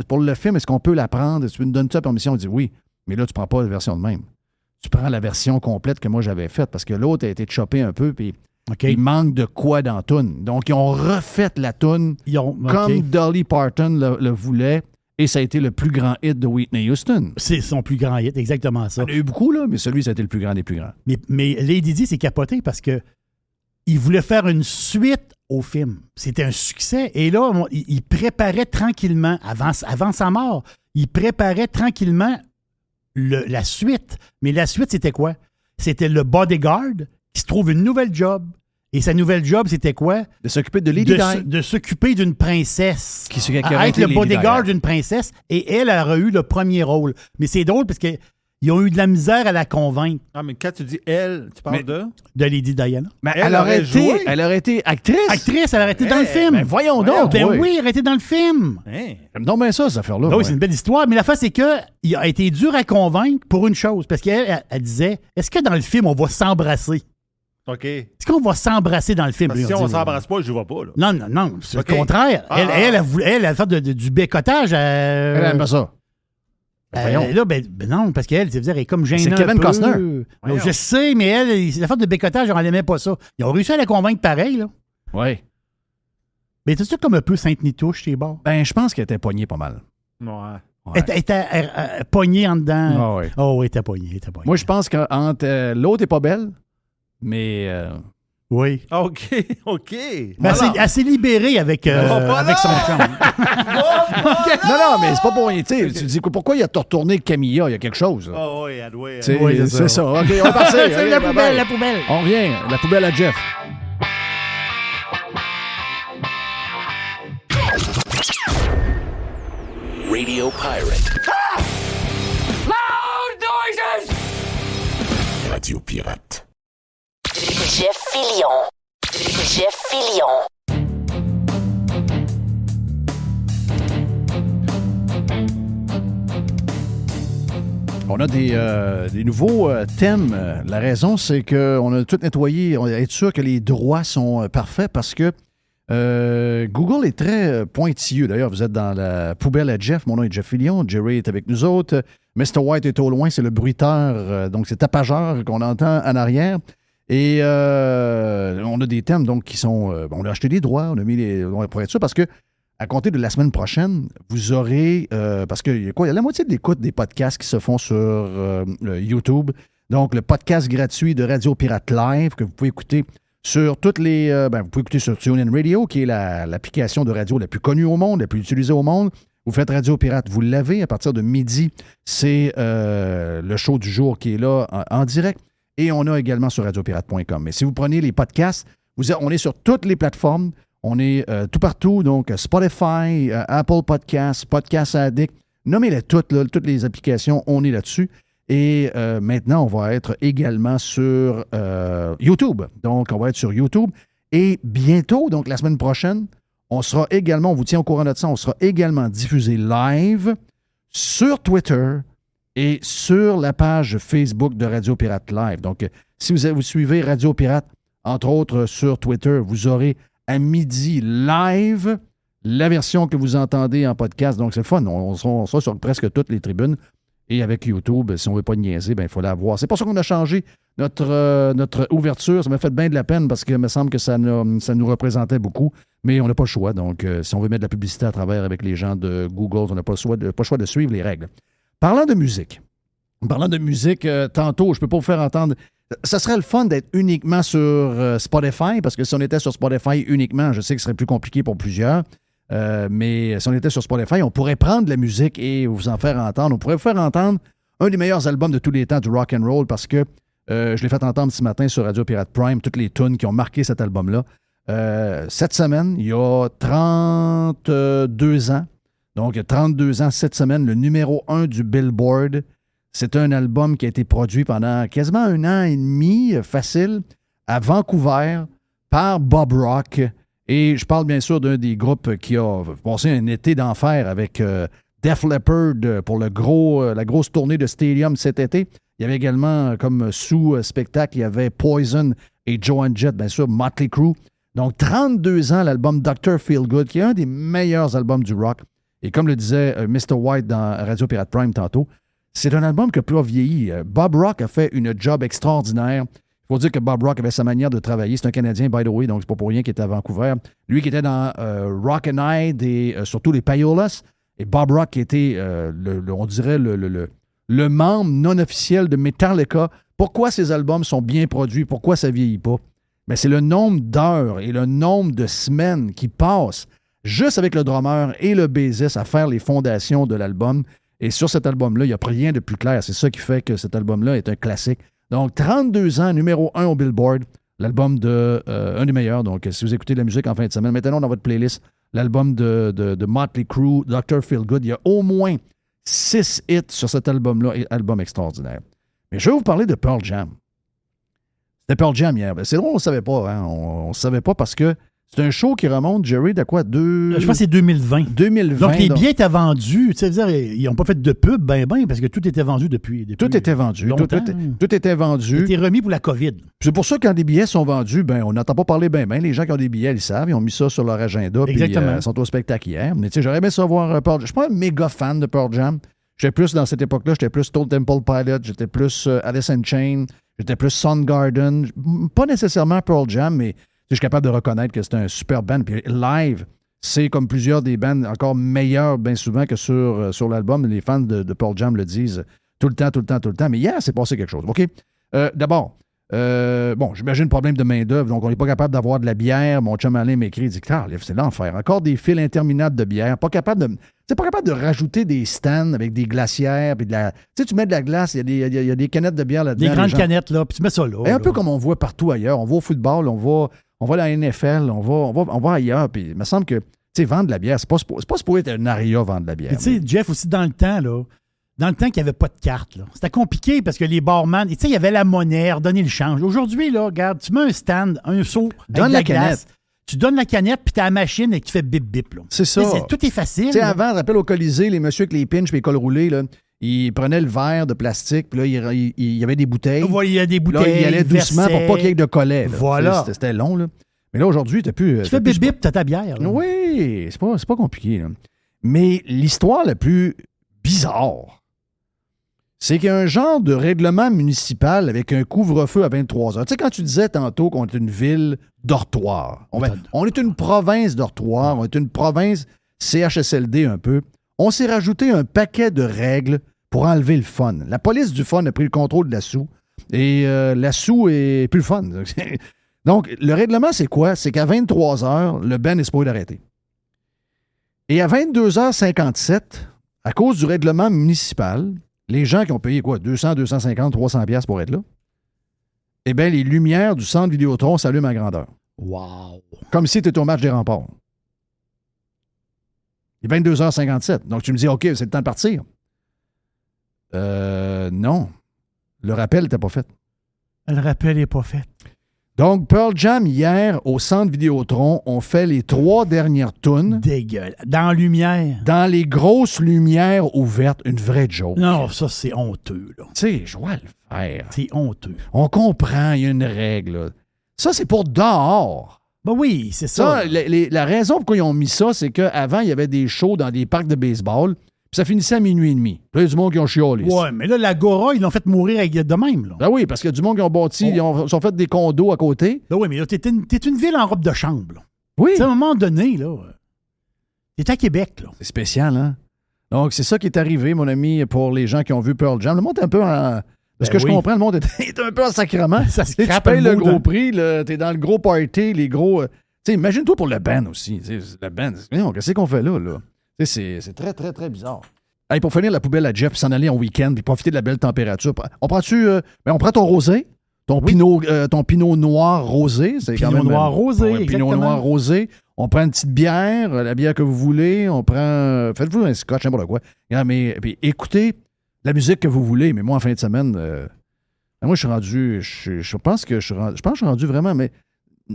pour le film, est-ce qu'on peut la prendre? Tu me donnes-tu la permission? Il dit, oui. Mais là, tu ne prends pas la version de même. Tu prends la version complète que moi j'avais faite parce que l'autre a été choppé un peu puis il manque de quoi dans la toune. Donc, ils ont refait la toune comme Dolly Parton le voulait et ça a été le plus grand hit de Whitney Houston. C'est son plus grand hit, exactement ça. Il y en a eu beaucoup, là, mais celui, ça a été le plus grand des plus grands. Mais Lady Di, c'est capoté parce que il voulait faire une suite au film. C'était un succès. Et là, il préparait tranquillement, avant sa mort, il préparait tranquillement la suite. Mais la suite, c'était quoi? C'était le bodyguard qui se trouve une nouvelle job. Et sa nouvelle job, c'était quoi? De s'occuper de Lady Di. De s'occuper d'une princesse. Qui à être le bodyguard d'une princesse. Et elle aurait eu le premier rôle. Mais c'est drôle parce que Ils ont eu de la misère à la convaincre. Ah, mais quand tu dis elle, tu parles de Lady Diana. Mais Elle aurait joué. elle aurait été actrice. Actrice, elle aurait été dans le film. Ben voyons donc. Ben oui, elle aurait été dans le film. J'aime donc bien ça, cette affaire-là. Ben oui, c'est une belle histoire. Mais la face, c'est qu'il a été dur à convaincre pour une chose. Parce qu'elle elle disait, est-ce que dans le film, on va s'embrasser? OK. Est-ce qu'on va s'embrasser dans le film? Parce que si on s'embrasse pas, je ne vois pas. Là. Non. C'est OK. le contraire. Elle a fait du bécotage. Elle aime pas ça. Là, non, parce qu'elle, elle est comme gênée. C'est Kevin un peu. Costner. Non, je sais, mais elle, la fait de bécotage, elle n'aimait pas ça. Ils ont réussi à la convaincre pareil, là. Oui. Mais c'est ça comme un peu Sainte-Nitouche, tes bords? Ben, je pense qu'elle était poignée pas mal. Ouais. Elle était poignée en dedans. Ah ouais. Oh, elle était poignée. Moi, je pense que l'autre est pas belle, mais... Oui. OK. Mais elle s'est libérée avec son chum. Non, mais c'est pas pour rien. Tu dis pourquoi il a retourné Camilla? Il y a quelque chose. Là. Oh, oui, elle doit. C'est ça. OK, on va passer. C'est la poubelle, la poubelle. On revient. La poubelle à Jeff. Radio Pirate. Loud noises! Radio Pirate. Jeff Fillion. Jeff Fillion. On a des nouveaux thèmes. La raison, c'est qu'on a tout nettoyé. On va être sûr que les droits sont parfaits parce que Google est très pointilleux. D'ailleurs, vous êtes dans la poubelle à Jeff. Mon nom est Jeff Fillion. Jerry est avec nous autres. Mr. White est au loin. C'est le bruiteur. Donc, c'est tapageur qu'on entend en arrière. Et on a des thèmes donc qui sont... on a acheté des droits. On a mis les... pour être sûr parce que à compter de la semaine prochaine, vous aurez... parce qu'il y a la moitié de l'écoute des podcasts qui se font sur YouTube. Donc, le podcast gratuit de Radio Pirate Live que vous pouvez écouter sur toutes les... vous pouvez écouter sur TuneIn Radio, qui est l'application de radio la plus connue au monde, la plus utilisée au monde. Vous faites Radio Pirate, vous l'avez. À partir de midi, c'est le show du jour qui est là en direct. Et on a également sur radiopirate.com. Mais si vous prenez les podcasts, on est sur toutes les plateformes. On est tout partout, donc Spotify, Apple Podcasts, Podcast Addict. Nommez-les toutes, là, toutes les applications, on est là-dessus. Et maintenant, on va être également sur YouTube. Donc, on va être sur YouTube. Et bientôt, donc la semaine prochaine, on sera également, on vous tient au courant de ça, on sera également diffusé live sur Twitter et sur la page Facebook de Radio Pirate Live. Donc, si vous suivez Radio Pirate, entre autres sur Twitter, vous aurez à midi live la version que vous entendez en podcast. Donc, c'est le fun. On sera sur presque toutes les tribunes. Et avec YouTube, si on ne veut pas niaiser, il faut la voir. C'est pour ça qu'on a changé notre ouverture. Ça m'a fait bien de la peine parce qu'il me semble que ça nous représentait beaucoup. Mais on n'a pas le choix. Donc, si on veut mettre de la publicité à travers avec les gens de Google, on n'a pas le choix de suivre les règles. Parlant de musique, tantôt, je ne peux pas vous faire entendre. Ça serait le fun d'être uniquement sur Spotify, parce que si on était sur Spotify uniquement, je sais que ce serait plus compliqué pour plusieurs. Mais si on était sur Spotify, on pourrait prendre de la musique et vous en faire entendre. On pourrait vous faire entendre un des meilleurs albums de tous les temps du rock and roll parce que je l'ai fait entendre ce matin sur Radio Pirate Prime, toutes les tunes qui ont marqué cet album-là. Cette semaine, il y a 32 ans, donc 32 ans cette semaine, le numéro 1 du Billboard. C'est un album qui a été produit pendant quasiment 1 an et demi, facile, à Vancouver, par Bob Rock. Et je parle bien sûr d'un des groupes qui a passé un été d'enfer avec Def Leppard pour la grosse tournée de Stadium cet été. Il y avait également comme sous-spectacle, il y avait Poison et Joan Jett, bien sûr, Motley Crue. Donc 32 ans, l'album Dr. Feelgood, qui est un des meilleurs albums du rock. Et comme le disait Mr. White dans Radio Pirate Prime tantôt, c'est un album qui n'a pas vieilli. Bob Rock a fait une job extraordinaire. Il faut dire que Bob Rock avait sa manière de travailler. C'est un Canadien, by the way, donc c'est pas pour rien qu'il était à Vancouver. Lui qui était dans Rock and Ride et surtout les Payolas. Et Bob Rock qui était, on dirait, le membre non officiel de Metallica. Pourquoi ces albums sont bien produits? Pourquoi ça ne vieillit pas? Mais c'est le nombre d'heures et le nombre de semaines qui passent juste avec le drummer et le bassiste à faire les fondations de l'album. Et sur cet album-là, il n'y a rien de plus clair. C'est ça qui fait que cet album-là est un classique. Donc, 32 ans, numéro 1 au Billboard, l'album un des meilleurs. Donc, si vous écoutez de la musique en fin de semaine, mettez-le dans votre playlist, l'album de Motley Crue, Dr. Feelgood. Il y a au moins 6 hits sur cet album-là, album extraordinaire. Mais je vais vous parler de Pearl Jam. C'était Pearl Jam hier. C'est drôle, on ne savait pas. Hein? On ne savait pas parce que c'est un show qui remonte, Jerry, de quoi? Je pense que c'est 2020. 2020. Donc, les billets étaient vendus. Tu sais, dire, ils n'ont pas fait de pub, parce que tout était vendu depuis tout était vendu. Tout était vendu. C'était remis pour la COVID. C'est pour ça que quand des billets sont vendus, on n'entend pas parler bien. Les gens qui ont des billets, ils savent. Ils ont mis ça sur leur agenda. Exactement. Puis ils sont au spectacle hier. Mais tu sais, j'aurais aimé savoir Pearl Jam. Je ne suis pas un méga fan de Pearl Jam. J'étais plus, dans cette époque-là, j'étais plus Stone Temple Pilots, j'étais plus Alice in Chains, j'étais plus Soundgarden. Pas nécessairement Pearl Jam, mais je suis capable de reconnaître que c'est un super band. Puis live, c'est comme plusieurs des bands encore meilleurs bien souvent que sur l'album. Les fans de Pearl Jam le disent tout le temps. Mais hier, c'est passé quelque chose. OK? D'abord, j'imagine problème de main-d'œuvre, donc on n'est pas capable d'avoir de la bière. Mon chum Alain m'écrit, il dit c'est l'enfer. Encore des files interminables de bière. Pas capable de rajouter des stands avec des glacières. Puis de la. Tu sais, tu mets de la glace, il y a des canettes de bière là-dedans. Des grandes canettes, là, puis tu mets ça là. Un peu comme on voit partout ailleurs. On va au football, on va à la NFL, on va ailleurs. Puis il me semble que, tu sais, vendre de la bière, c'est pas supposé être un aria vendre de la bière. Tu sais, Jeff, aussi dans le temps, qu'il n'y avait pas de carte, là, c'était compliqué parce que les barman, tu sais, il y avait la monnaie, redonner le change. Aujourd'hui, là, regarde, tu mets un stand, un seau, donne avec la la canette. glace, tu donnes la canette, puis tu as la machine et tu fais bip-bip. Là. C'est ça. Tout est facile. Tu sais, avant, rappelle au Colisée, les messieurs avec les pinches et les cols roulés, là, ils prenaient le verre de plastique, puis là, il y avait des bouteilles. Il y a des bouteilles. Là, ils allaient doucement pour pas qu'il y ait de collet. Là. Voilà. C'était long, là. Mais là, aujourd'hui, t'as plus. Tu fais bip-bip, t'as ta bière. Là. Oui, c'est pas compliqué. Là. Mais l'histoire la plus bizarre, c'est qu'il y a un genre de règlement municipal avec un couvre-feu à 23 heures. Tu sais, quand tu disais tantôt qu'on est une ville dortoir, on est une province dortoir, on est une province CHSLD un peu, on s'est rajouté un paquet de règles pour enlever le fun. La police du fun a pris le contrôle de la SOU et la SOU est plus le fun. Donc, le règlement, c'est quoi? C'est qu'à 23 heures, le ben est supposé d'arrêter. Et à 22h57, à cause du règlement municipal, les gens qui ont payé quoi? 200, 250, 300 piastres pour être là? Eh bien, les lumières du centre Vidéotron s'allument à grandeur. Wow! Comme si tu étais au match des Remparts. Il est 22h57. Donc, tu me dis, OK, c'est le temps de partir. Non. Le rappel n'était pas fait. Le rappel n'est pas fait. Donc, Pearl Jam, hier, au centre Vidéotron, ont fait les 3 dernières tunes. Dégueulasse. Dans la lumière. Dans les grosses lumières ouvertes. Une vraie joke. Non, ça, c'est honteux. Tu sais, je vois le faire. C'est honteux. On comprend, il y a une règle. Là. Ça, c'est pour dehors. Ben oui, c'est ça. La raison pourquoi ils ont mis ça, c'est qu'avant, il y avait des shows dans des parcs de baseball, puis ça finissait à minuit et demi. Là, il y a du monde qui ont chiolé. Ouais, mais là, l'Agora, ils l'ont fait mourir de même. Là. Ben oui, parce qu'il y a du monde qui ont bâti, ils ont fait des condos à côté. Ben oui, mais là, t'es une ville en robe de chambre. Là. Oui. T'sais, à un moment donné, là, t'es à Québec. Là. C'est spécial, hein? Donc, c'est ça qui est arrivé, mon ami, pour les gens qui ont vu Pearl Jam. Le monde est un peu en... Parce que je comprends, le monde est un peu en sacrement. Ça se tu crape payes le bout, gros prix, t'es dans le gros party, les gros... imagine-toi pour le band aussi. Le band, qu'est-ce qu'on fait là? C'est très, très, très bizarre. Hey, pour finir la poubelle à Jeff, s'en aller en week-end puis profiter de la belle température. On prend ton rosé, ton pinot noir rosé. C'est pinot quand même noir rosé, pinot noir rosé. On prend une petite bière, la bière que vous voulez. On prend... Faites-vous un scotch, n'importe quoi. Puis écoutez la musique que vous voulez. Mais moi, en fin de semaine, moi, je suis rendu... Je pense que je suis rendu vraiment... Mais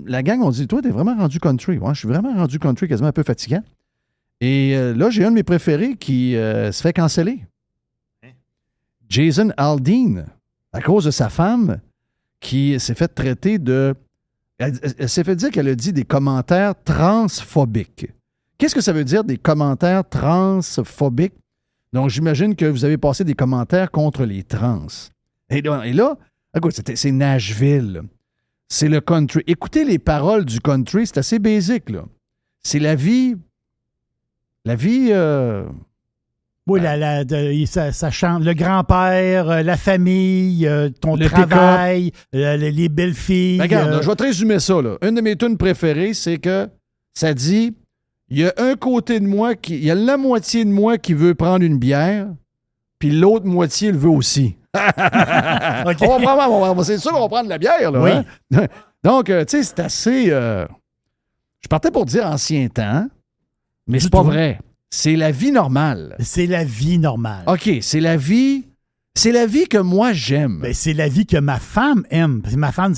la gang, on dit, toi, t'es vraiment rendu country. Ouais, je suis vraiment rendu country, quasiment un peu fatigant. Et là, j'ai un de mes préférés qui se fait canceller. Jason Aldean, à cause de sa femme, qui s'est fait traiter de... Elle s'est fait dire qu'elle a dit des commentaires transphobiques. Qu'est-ce que ça veut dire, des commentaires transphobiques? Donc, j'imagine que vous avez passé des commentaires contre les trans. Et là écoute, c'est Nashville. C'est le country. Écoutez les paroles du country, c'est assez basique, là. C'est la vie... Oui, ça chante. Le grand-père, la famille, ton le travail, les belles filles. Regarde, je vais te résumer ça. Là. Une de mes tunes préférées, c'est que ça dit il y a un côté de moi il y a la moitié de moi qui veut prendre une bière, puis l'autre moitié le veut aussi. Okay. C'est sûr qu'on va prendre de la bière, là. Oui. Hein? Donc, tu sais, c'est assez... je partais pour dire ancien temps, mais c'est pas vrai. c'est la vie normale. C'est la vie normale. OK, c'est la vie que moi, j'aime. Ben, c'est la vie que ma femme aime. Parce que ma femme,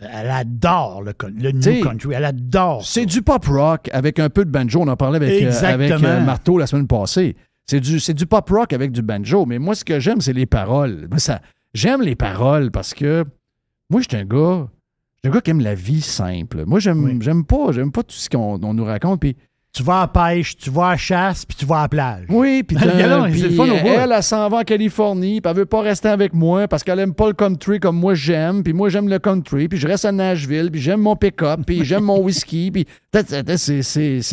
elle adore le new country. Elle adore ça. C'est du pop rock avec un peu de banjo. On en parlait avec Marteau la semaine passée. C'est du pop rock avec du banjo. Mais moi, ce que j'aime, c'est les paroles. J'aime les paroles parce que moi, je suis un gars qui aime la vie simple. Moi, j'aime pas tout ce qu'on nous raconte. Puis tu vas à la pêche, tu vas à la chasse, puis tu vas à la plage. Oui, puis elle s'en va en Californie, puis elle veut pas rester avec moi parce qu'elle aime pas le country comme moi j'aime, puis moi j'aime le country, puis je reste à Nashville, puis j'aime mon pick-up, puis j'aime mon whisky, puis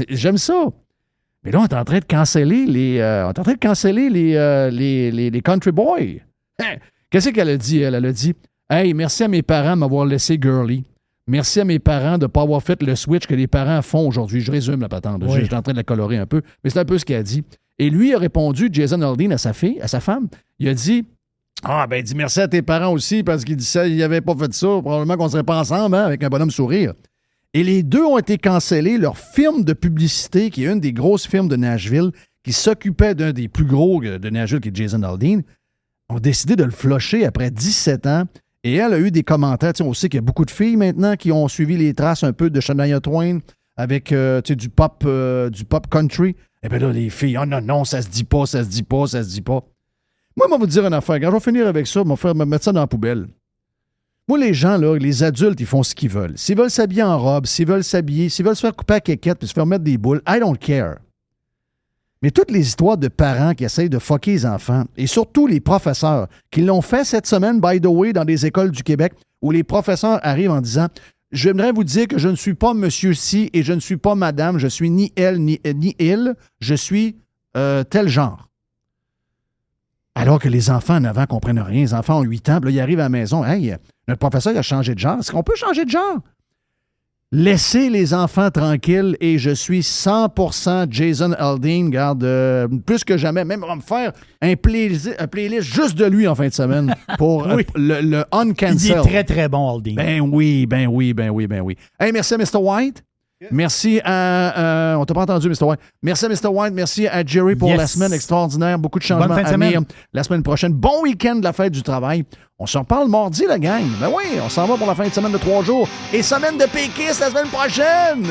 j'aime ça. Mais là, on est en train de canceller les country boys. Qu'est-ce qu'elle a dit, elle? Elle a dit « Hey, merci à mes parents de m'avoir laissé girly. Merci à mes parents de ne pas avoir fait le switch que les parents font aujourd'hui. » Je résume la patente. Oui. Je suis en train de la colorer un peu. Mais c'est un peu ce qu'elle a dit. Et lui a répondu, Jason Aldean, à sa femme. Il a dit dit merci à tes parents aussi parce qu'il dit ça, il n'avait pas fait ça. Probablement qu'on ne serait pas ensemble avec un bonhomme sourire. Et les deux ont été cancellés. Leur firme de publicité, qui est une des grosses firmes de Nashville, qui s'occupait d'un des plus gros de Nashville, qui est Jason Aldean, ont décidé de le flusher après 17 ans. Et elle a eu des commentaires. On sait qu'il y a beaucoup de filles maintenant qui ont suivi les traces un peu de Shania Twain avec du pop country. Et bien là, les filles, non, ça se dit pas. Moi, je vais vous dire une affaire. Quand je vais finir avec ça, je vais me mettre ça dans la poubelle. Moi, les gens, là, les adultes, ils font ce qu'ils veulent. S'ils veulent s'habiller en robe, s'ils veulent se faire couper à quéquette puis se faire mettre des boules, I don't care. Mais toutes les histoires de parents qui essayent de fucker les enfants, et surtout les professeurs, qui l'ont fait cette semaine, by the way, dans des écoles du Québec, où les professeurs arrivent en disant « J'aimerais vous dire que je ne suis pas monsieur ci et je ne suis pas madame, je suis ni elle ni il, je suis tel genre. » Alors que les enfants en avant ne comprennent rien. Les enfants ont 8 ans, puis là, ils arrivent à la maison. « Hey, notre professeur il a changé de genre. Est-ce qu'on peut changer de genre? » Laissez les enfants tranquilles et je suis 100% Jason Aldean. Garde, plus que jamais. Même on va me faire un playlist juste de lui en fin de semaine pour le uncancel. Il est très, très bon, Aldean. Ben oui. Hey, merci à Mr. White. Yes. Merci à... on t'a pas entendu, Mr. White. Merci à Mr. White. Merci à Jerry pour la semaine extraordinaire. Beaucoup de changements à venir la semaine prochaine. Bon week-end de la fête du travail. On s'en reparle mardi, la gang. Ben oui, on s'en va pour la fin de semaine de 3 jours. Et semaine de péquistes la semaine prochaine.